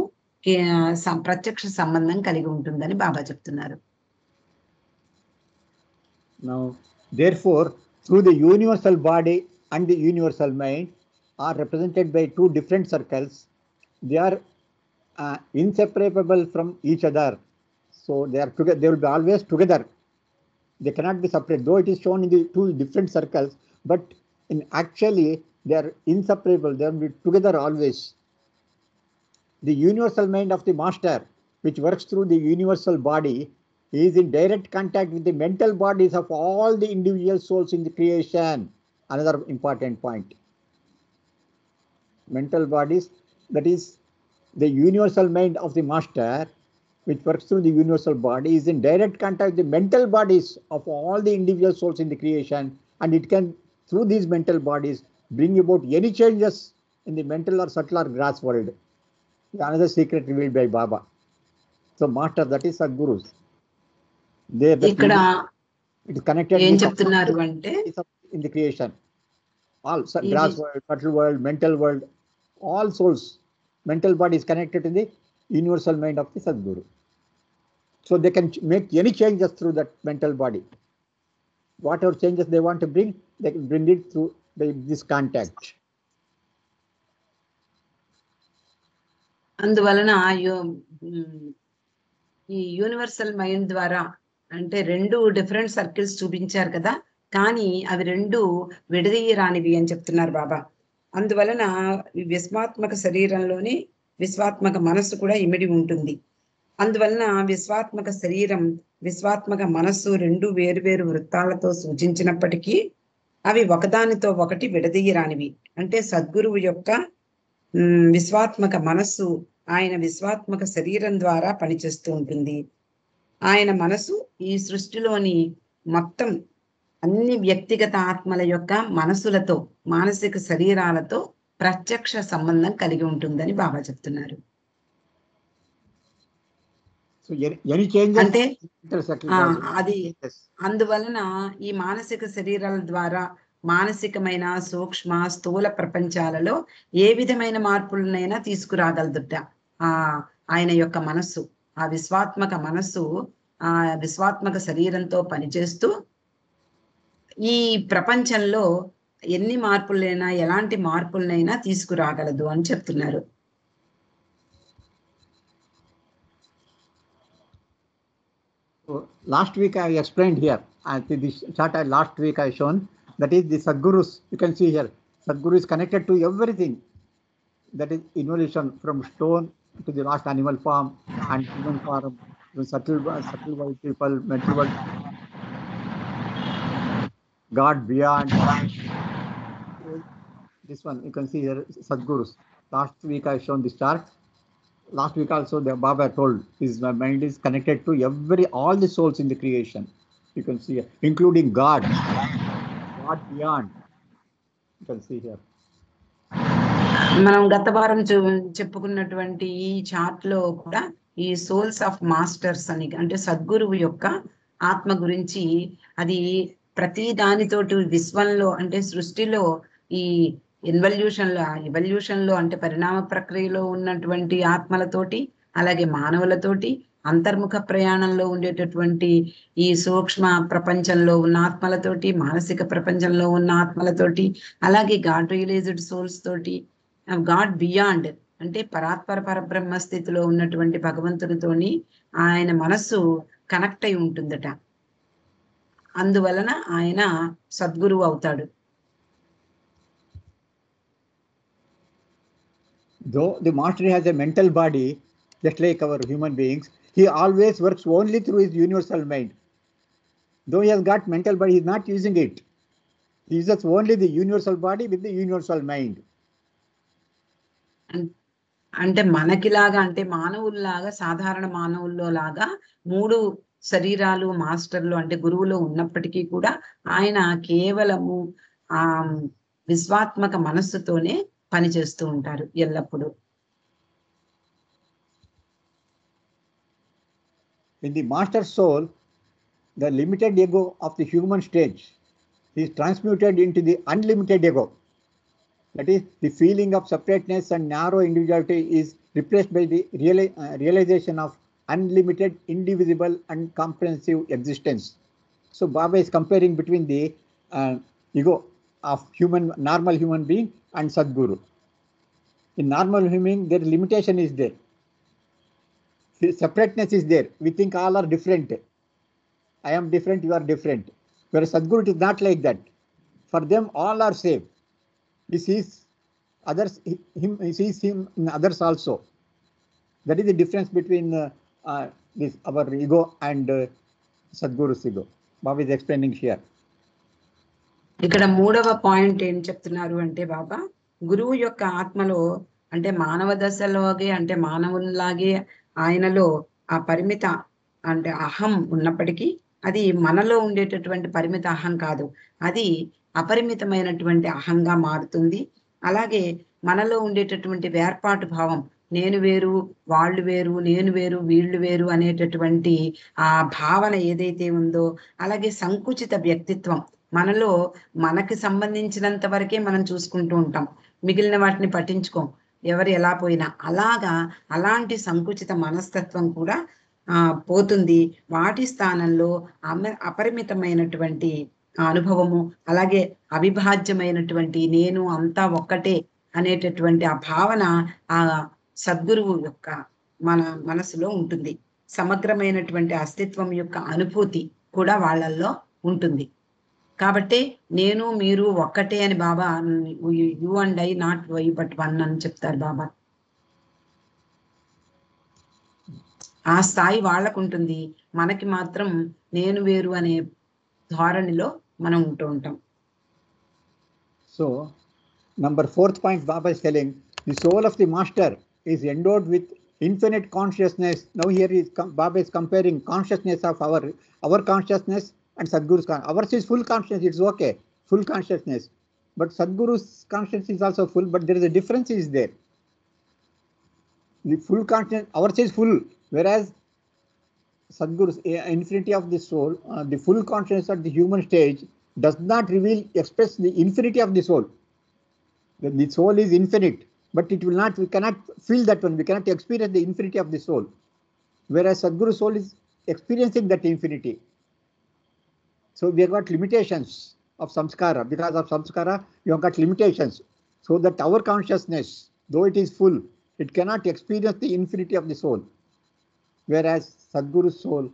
ప్రత్యక్ష సంబంధం కలిగి ఉంటుందని బాబా చెప్తున్నారు. Now, therefore, through the universal body and the universal mind are represented by 2 different circles. They are inseparable from each other. So they are together. They will be always together. They cannot be separate. Though it is shown in the 2 different circles, but in actually they are inseparable. They will be together always. The universal mind of the master, which works through the universal body, is in direct contact with the mental bodies of all the individual souls in the creation. Another important point. Mental bodies, that is the universal mind of the master, which works through the universal body, is in direct contact with the mental bodies of all the individual souls in the creation, and it can, through these mental bodies, bring about any changes in the mental or subtle or gross world. Another secret revealed by Baba. So master, that is Sadgurus. ఇక్కడ it is connected ఏం చెప్తున్నారు అంటే in the creation, all gross world, subtle world, mental world, all souls, mental body is connected to the universal mind of the Sadguru. So they can make any changes through that mental body. Whatever changes they want to bring, they can bring it through this contact. అందువలన ఈ universal mind ద్వారా అంటే 2 different circles చూపించారు కదా, కానీ అవి 2 విడదీయరానివి అని చెప్తున్నారు బాబా. అందువలన విశ్వాత్మక శరీరంలోని విశ్వాత్మక మనస్సు కూడా ఇమిడి ఉంటుంది. అందువలన విశ్వాత్మక శరీరం, విశ్వాత్మక మనస్సు 2 వేరువేరు వృత్తాలతో సూచించినప్పటికీ అవి ఒకదానితో ఒకటి విడదీయరానివి. అంటే సద్గురువు యొక్క విశ్వాత్మక మనస్సు ఆయన విశ్వాత్మక శరీరం ద్వారా పనిచేస్తూ ఉంటుంది. ఆయన మనసు ఈ సృష్టిలోని మొత్తం అన్ని వ్యక్తిగత ఆత్మల యొక్క మనసులతో, మానసిక శరీరాలతో ప్రత్యక్ష సంబంధం కలిగి ఉంటుందని బాబా చెప్తున్నారు. అంటే అది అందువలన ఈ మానసిక శరీరాల ద్వారా మానసికమైన సూక్ష్మ స్థూల ప్రపంచాలలో ఏ విధమైన మార్పులనైనా తీసుకురాగలదుట ఆయన యొక్క మనస్సు. ఆ విశ్వాత్మక మనస్సు ఆ విశ్వాత్మక శరీరంతో పనిచేస్తూ ఈ ప్రపంచంలో ఎన్ని మార్పులైనా ఎలాంటి మార్పులనైనా తీసుకురాగలదు అని చెప్తున్నారు. Last week I explained here, this chart last week I shown, that is the Sadgurus, you can see here, Sadguru is connected to everything. That is evolution from stone to the last animal form and human form, the subtle world people, mental world, God beyond. This one you can see here, Sadgurus. Last week I shown this chart. Last week also the Baba told his mind is connected to all the souls in the creation. You can see here, including God beyond. You can see here. మనం గత వారం చెప్పుకున్నటువంటి ఈ chart లో కూడా ఈ souls of masters అని అంటే సద్గురువు యొక్క ఆత్మ గురించి అది ప్రతి దానితోటి విశ్వంలో అంటే సృష్టిలో ఈ ఎవల్యూషన్ లో అంటే పరిణామ ప్రక్రియలో ఉన్నటువంటి ఆత్మలతోటి అలాగే మానవులతోటి అంతర్ముఖ ప్రయాణంలో ఉండేటటువంటి ఈ సూక్ష్మ ప్రపంచంలో ఉన్న ఆత్మలతోటి మానసిక ప్రపంచంలో ఉన్న ఆత్మలతోటి అలాగే గాడ్ రియలైజ్డ్ సోల్స్ తోటి గాడ్ బియాండ్ అంటే పరాత్పర పరబ్రహ్మ స్థితిలో ఉన్నటువంటి భగవంతునితోని ఆయన మనస్సు కనెక్ట్ అయి ఉంటుందట. అందువలన ఆయన సద్గురువు అవుతాడు. Though the master has a mental body, just like our human beings, he always works only through his universal mind. Though he has got mental body, he is not using it. He uses only the universal body with the universal mind. అంటే మనకిలాగా అంటే మానవుల్లాగా సాధారణ మానవుల్లో లాగా 3 శరీరాలు మాస్టర్లు అంటే గురువులో ఉన్నప్పటికీ కూడా ఆయన కేవలము విశ్వాత్మక మనస్సుతోనే పనిచేస్తూ ఉంటారు ఎల్లప్పుడూ. In the master soul, the limited ego of the human stage is transmuted into the unlimited ego. That is, the feeling of separateness and narrow individuality is replaced by the realization of unlimited, indivisible, and comprehensive existence. So Baba is comparing between the ego of normal human being and Sadguru. In normal human being, their limitation is there. Separateness is there. We think all are different. I am different, you are different. Whereas Sadguru, it is not like that. For them, all are same. He sees others, he sees him in others also. That is the difference between our ego and Sadguru's ego. Baba is explaining here. ఇక్కడ 3వ point ఏం చెప్తున్నారు అంటే బాబా గురువు యొక్క ఆత్మలో అంటే మానవ దశలోగే అంటే మానవునిలాగే ఆయనలో ఆ పరిమిత అంటే అహం ఉన్నప్పటికీ అది మనలో ఉండేటటువంటి పరిమిత అహం కాదు, అది అపరిమితమైనటువంటి అహంగా మారుతుంది. అలాగే మనలో ఉండేటటువంటి వేర్పాటు భావం, నేను వేరు వాళ్ళు వేరు, నేను వేరు వీళ్ళు వేరు అనేటటువంటి ఆ భావన ఏదైతే ఉందో, అలాగే సంకుచిత వ్యక్తిత్వం, మనలో మనకి సంబంధించినంత వరకే మనం చూసుకుంటూ ఉంటాం, మిగిలిన వాటిని పట్టించుకోం ఎవరు ఎలా పోయినా. అలాంటి సంకుచిత మనస్తత్వం కూడా పోతుంది. వాటి స్థానంలో అపరిమితమైనటువంటి అనుభవము, అలాగే అవిభాజ్యమైనటువంటి నేను అంతా ఒక్కటే అనేటటువంటి ఆ భావన ఆ సద్గురువు యొక్క మన మనసులో ఉంటుంది. సమగ్రమైనటువంటి అస్తిత్వం యొక్క అనుభూతి కూడా వాళ్ళల్లో ఉంటుంది. కాబట్టి నేను మీరు ఒక్కటే అని బాబా you and I not why but one అని చెప్తారు బాబా. ఆ స్థాయి వాళ్ళకు ఉంటుంది, మనకి మాత్రం నేను వేరు అనే ధోరణిలో మనం ఉంటూ ఉంటాం. So, number 4th point Baba is telling, the soul of the master is endowed with infinite consciousness. Now here Baba is comparing consciousness of our consciousness and Sadguru's consciousness. Ours is full consciousness, it's okay, full consciousness. But Sadguru's consciousness is also full, but there is a difference is there. The full consciousness, ours is full, whereas Sadguru's infinity of the soul, the full consciousness at the human stage does not express the infinity of the soul. The soul is infinite, but we cannot feel that one, we cannot experience the infinity of the soul. Whereas Sadguru's soul is experiencing that infinity. So we have got limitations of samskara. Because of samskara, you have got limitations. So that our consciousness, though it is full, it cannot experience the infinity of the soul. Whereas Sadguru's soul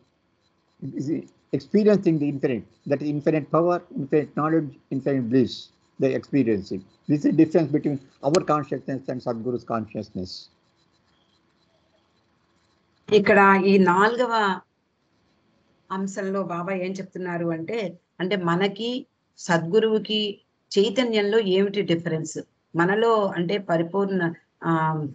is experiencing the infinite, that is infinite power, infinite knowledge, infinite bliss. They experience it. This is the difference between our consciousness and Sadhguru's consciousness. ఇక్కడ ఈ 4వ అంశంలో బాబా ఏం చెప్తున్నారు అంటే, అంటే మనకి సద్గురువుకి చైతన్యంలో ఏమిటి డిఫరెన్స్? మనలో అంటే పరిపూర్ణ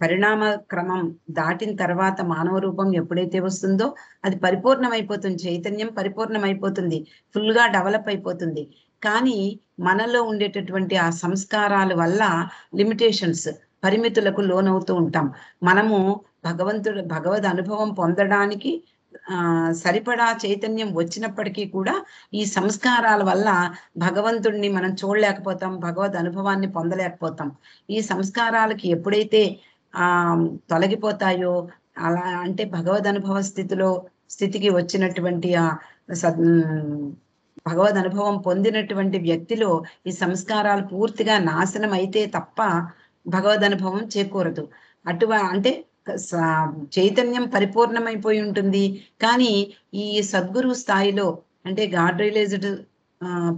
పరిణామ క్రమం దాటిన తర్వాత మానవ రూపం ఎప్పుడైతే వస్తుందో అది పరిపూర్ణమైపోతుంది, చైతన్యం పరిపూర్ణమైపోతుంది, ఫుల్ గా డెవలప్ అయిపోతుంది. కానీ మనలో ఉండేటటువంటి ఆ సంస్కారాల వల్ల లిమిటేషన్స్, పరిమితులకు లోనవుతూ ఉంటాం. మనము భగవద్ అనుభవం పొందడానికి సరిపడా చైతన్యం వచ్చినప్పటికీ కూడా ఈ సంస్కారాల వల్ల భగవంతుడిని మనం చూడలేకపోతాం, భగవద్ అనుభవాన్ని పొందలేకపోతాం. ఈ సంస్కారాలకి ఎప్పుడైతే తొలగిపోతాయో, అలా అంటే భగవద్ అనుభవ స్థితికి వచ్చినటువంటి భగవద్ అనుభవం పొందినటువంటి వ్యక్తిలో ఈ సంస్కారాలు పూర్తిగా నాశనం అయితే తప్ప భగవద్ అనుభవం చేకూరదు. అంటే చైతన్యం పరిపూర్ణమైపోయి ఉంటుంది, కానీ ఈ సద్గురు స్థాయిలో అంటే గాడ్ రియలైజ్డ్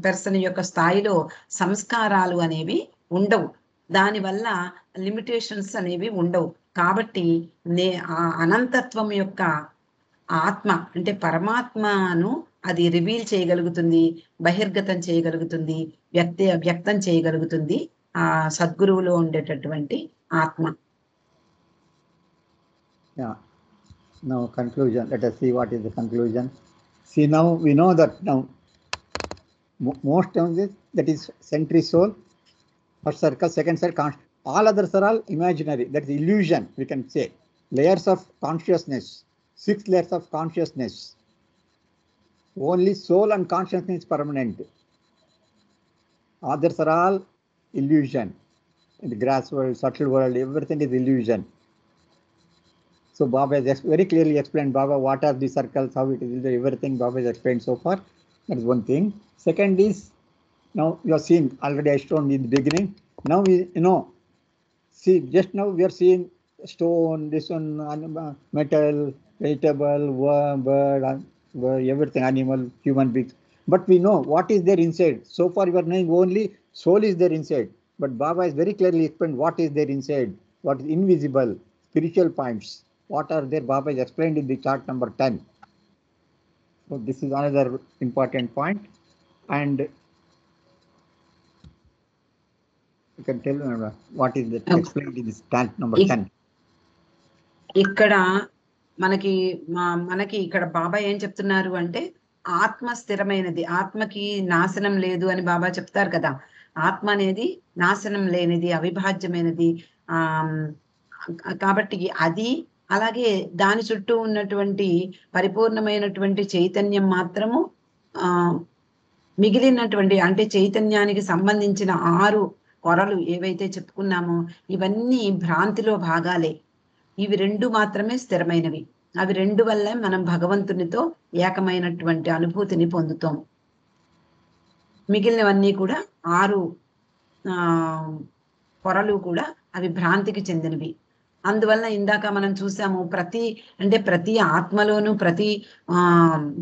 పర్సన్ యొక్క స్థాయిలో సంస్కారాలు అనేవి ఉండవు, దానివల్ల లిమిటేషన్స్ అనేవి ఉండవు. కాబట్టి ఆ అనంతత్వం యొక్క ఆత్మ అంటే పరమాత్మను అది రివీల్ చేయగలుగుతుంది, బహిర్గతం చేయగలుగుతుంది, వ్యక్తం చేయగలుగుతుంది ఆ సద్గురువులో ఉండేటటువంటి ఆత్మ. Yeah. Now conclusion. Let us see what is the conclusion. See, now we know that now most of this, that is century soul, first circle, second circle, all others are all imaginary. That is illusion, we can say. Layers of consciousness, 6 layers of consciousness. Only soul and consciousness is permanent. Others are all illusion. In the grass world, subtle world, everything is illusion. So Baba has very clearly explained, Baba, what are the circles, how it is, everything Baba has explained so far. That is one thing. Second is, now you have seen, already I showed in the beginning. Now we, see, just now we are seeing stone, this one, metal, vegetable, worm, bird, everything, animal, human beings. But we know what is there inside. So far you are knowing only soul is there inside. But Baba has very clearly explained what is there inside, what is invisible, spiritual points. What are there? Baba is explained in the chart number 10. So this is another important point. And you can tell me what is that explained in this chart number 10. ఇక్కడ మనకి ఇక్కడ బాబా ఏం చెప్తున్నారు అంటే, ఆత్మ స్థిరమైనది, ఆత్మకి నాశనం లేదు అని బాబా చెప్తారు కదా. ఆత్మ అనేది నాశనం లేనిది, అవిభాజ్యమైనది. కాబట్టి అది, అలాగే దాని చుట్టూ ఉన్నటువంటి పరిపూర్ణమైనటువంటి చైతన్యం మాత్రము మిగిలినటువంటి అంటే చైతన్యానికి సంబంధించిన 6 కొరలు ఏవైతే చెప్పుకున్నామో ఇవన్నీ భ్రాంతిలో భాగాలే. ఇవి 2 మాత్రమే స్థిరమైనవి. అవి 2 వల్ల మనం భగవంతునితో ఏకమైనటువంటి అనుభూతిని పొందుతాం. మిగిలినవన్నీ కూడా 6 పొరలు కూడా అవి భ్రాంతికి చెందినవి. అందువల్ల ఇందాక మనం చూసాము, ప్రతి ఆత్మలోనూ ప్రతి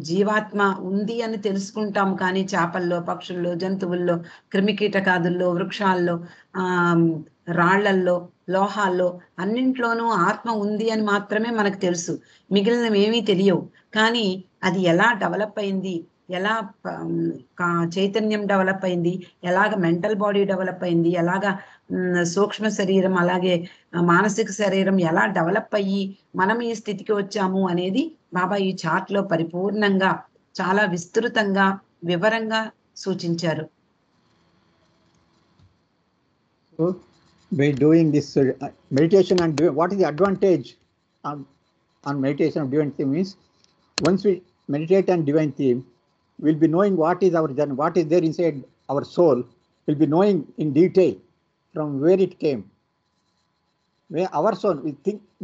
జీవాత్మ ఉంది అని తెలుసుకుంటాం. కానీ చేపల్లో, పక్షుల్లో, జంతువుల్లో, క్రిమికీటకాదుల్లో, వృక్షాల్లో, రాళ్లల్లో, లోహాల్లో అన్నింట్లోనూ ఆత్మ ఉంది అని మాత్రమే మనకు తెలుసు. మిగిలినవి ఏమీ తెలియవు. కానీ అది ఎలా డెవలప్ అయింది, ఎలా చైతన్యం డెవలప్ అయింది, ఎలాగ మెంటల్ బాడీ డెవలప్ అయింది, ఎలాగ సూక్ష్మ శరీరం, అలాగే మానసిక శరీరం ఎలా డెవలప్ అయ్యి మనం ఈ స్థితికి వచ్చాము అనేది బాబా ఈ చార్ట్ లో పరిపూర్ణంగా చాలా విస్తృతంగా వివరంగా సూచించారు. So by doing this meditation and what is the advantage on meditation of divine theme is, once we meditate on divine theme, we'll be knowing what is our journey, what is there inside our soul. We'll be knowing in detail from where it came. Where our soul,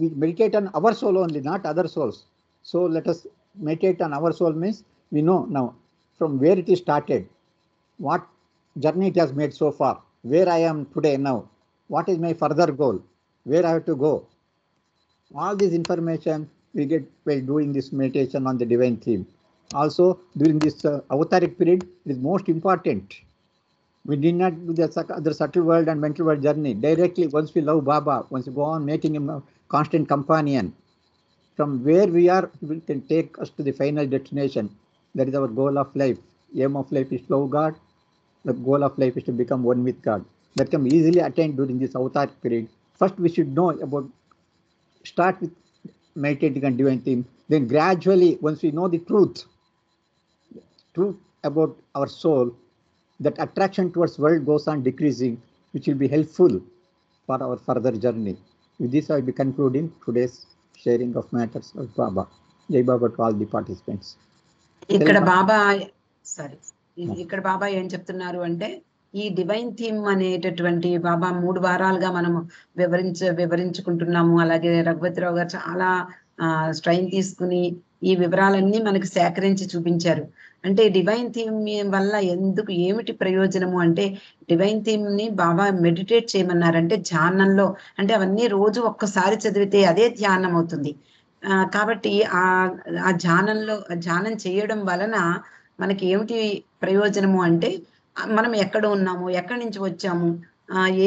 we meditate on our soul only, not other souls. So let us meditate on our soul means we know now from where it is started, what journey it has made so far, where I am today now, what is my further goal, where I have to go. All this information we get by doing this meditation on the divine theme. Also, during this avataric period, it is most important. We did not do the other subtle world and mental world journey. Directly, once we love Baba, once we go on making him a constant companion, from where we are, he will can take us to the final destination. That is our goal of life. Aim of life is to love God. The goal of life is to become one with God. That can be easily attained during this avatar period. First, we should know about, start with meditating on divine theme. Then gradually, once we know the truth about our soul, that attraction towards world goes on decreasing, which will be helpful for our further journey. With this, I will be concluding today's sharing of matters of Baba. Jai Baba to all the participants. ఇక్కడ Tell- బాబా sorry ఇక్కడ బాబా ఏం చెప్తున్నారు అంటే ఈ divine theme అనేటటువంటి బాబా 3 వారాలుగా మనం వివరించుకుంటున్నాము. అలాగే రఘుపతిరావు గారు చాలా స్ట్రైన్ తీసుకుని ఈ వివరాలన్నీ మనకి సేకరించి చూపించారు. అంటే డివైన్ థీమ్ వల్ల ఏమిటి ప్రయోజనము అంటే, డివైన్ థీమ్ ని బాబా మెడిటేట్ చేయమన్నారంటే ధ్యానంలో, అంటే అవన్నీ రోజు ఒక్కసారి చదివితే అదే ధ్యానం అవుతుంది. కాబట్టి ఆ ధ్యానం చేయడం వలన మనకి ఏమిటి ప్రయోజనము అంటే, మనం ఎక్కడ ఉన్నాము, ఎక్కడి నుంచి వచ్చాము,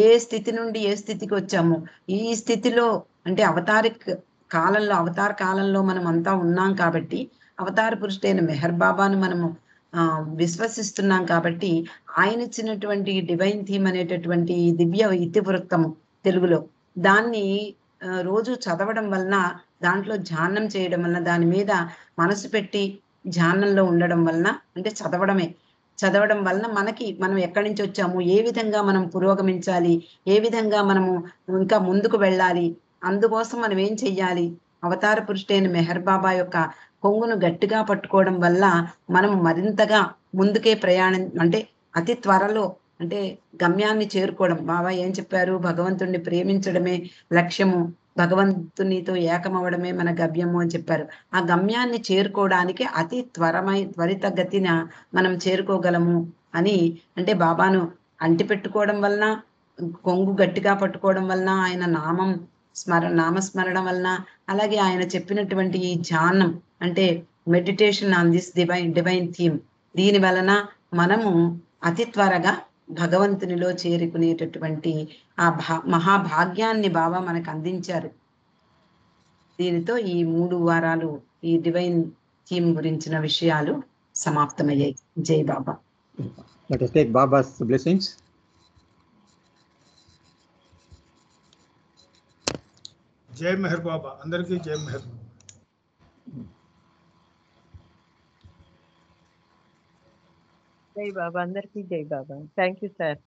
ఏ స్థితి నుండి ఏ స్థితికి వచ్చాము, ఈ స్థితిలో అంటే అవతార కాలంలో మనం అంతా ఉన్నాం కాబట్టి, అవతార పురుషుడైన మెహర్ బాబాను మనము విశ్వసిస్తున్నాం కాబట్టి, ఆయన ఇచ్చినటువంటి డివైన్ థీమ్ అనేటటువంటి దివ్య ఇతివృత్తము తెలుగులో, దాన్ని రోజు చదవడం వలన, దాంట్లో ధ్యానం చేయడం వలన, దాని మీద మనసు పెట్టి ధ్యానంలో ఉండడం వలన, అంటే చదవడం వలన మనం ఎక్కడి నుంచి వచ్చాము, ఏ విధంగా మనం పురోగమించాలి, ఏ విధంగా మనము ఇంకా ముందుకు వెళ్ళాలి, అందుకోసం మనం ఏం చెయ్యాలి, అవతార పురుషుడైన మెహర్ బాబా యొక్క కొంగును గట్టిగా పట్టుకోవడం వల్ల మనం మరింతగా ముందుకే ప్రయాణం, అంటే అతి త్వరలో అంటే గమ్యాన్ని చేరుకోవడం. బాబా ఏం చెప్పారు, భగవంతుణ్ణి ప్రేమించడమే లక్ష్యము, భగవంతునితో ఏకమవడమే మన గమ్యము అని చెప్పారు. ఆ గమ్యాన్ని చేరుకోవడానికి అతి త్వరితగతిన మనం చేరుకోగలము అని, అంటే బాబాను అంటిపెట్టుకోవడం వలన, కొంగు గట్టిగా పట్టుకోవడం వలన, ఆయన నామస్మరణ వలన, అలాగే ఆయన చెప్పినటువంటి ఈ ధ్యానం అంటే meditation on this divine theme, దీని వలన మనము అతి త్వరగా భగవంతునిలో చేరుకునేటటువంటి ఆ మహాభాగ్యాన్ని బాబా మనకు అందించారు. దీనితో ఈ 3 వారాలు ఈ డివైన్ థీమ్ గురించిన విషయాలు సమాప్తమయ్యాయి. జై బాబా. Let us take Baba's blessings. జై మెహర్ బాబా. అందరికీ జై మెహర్ బాబా. జై బాబా. అందరికీ జై బాబా. Thank you sir.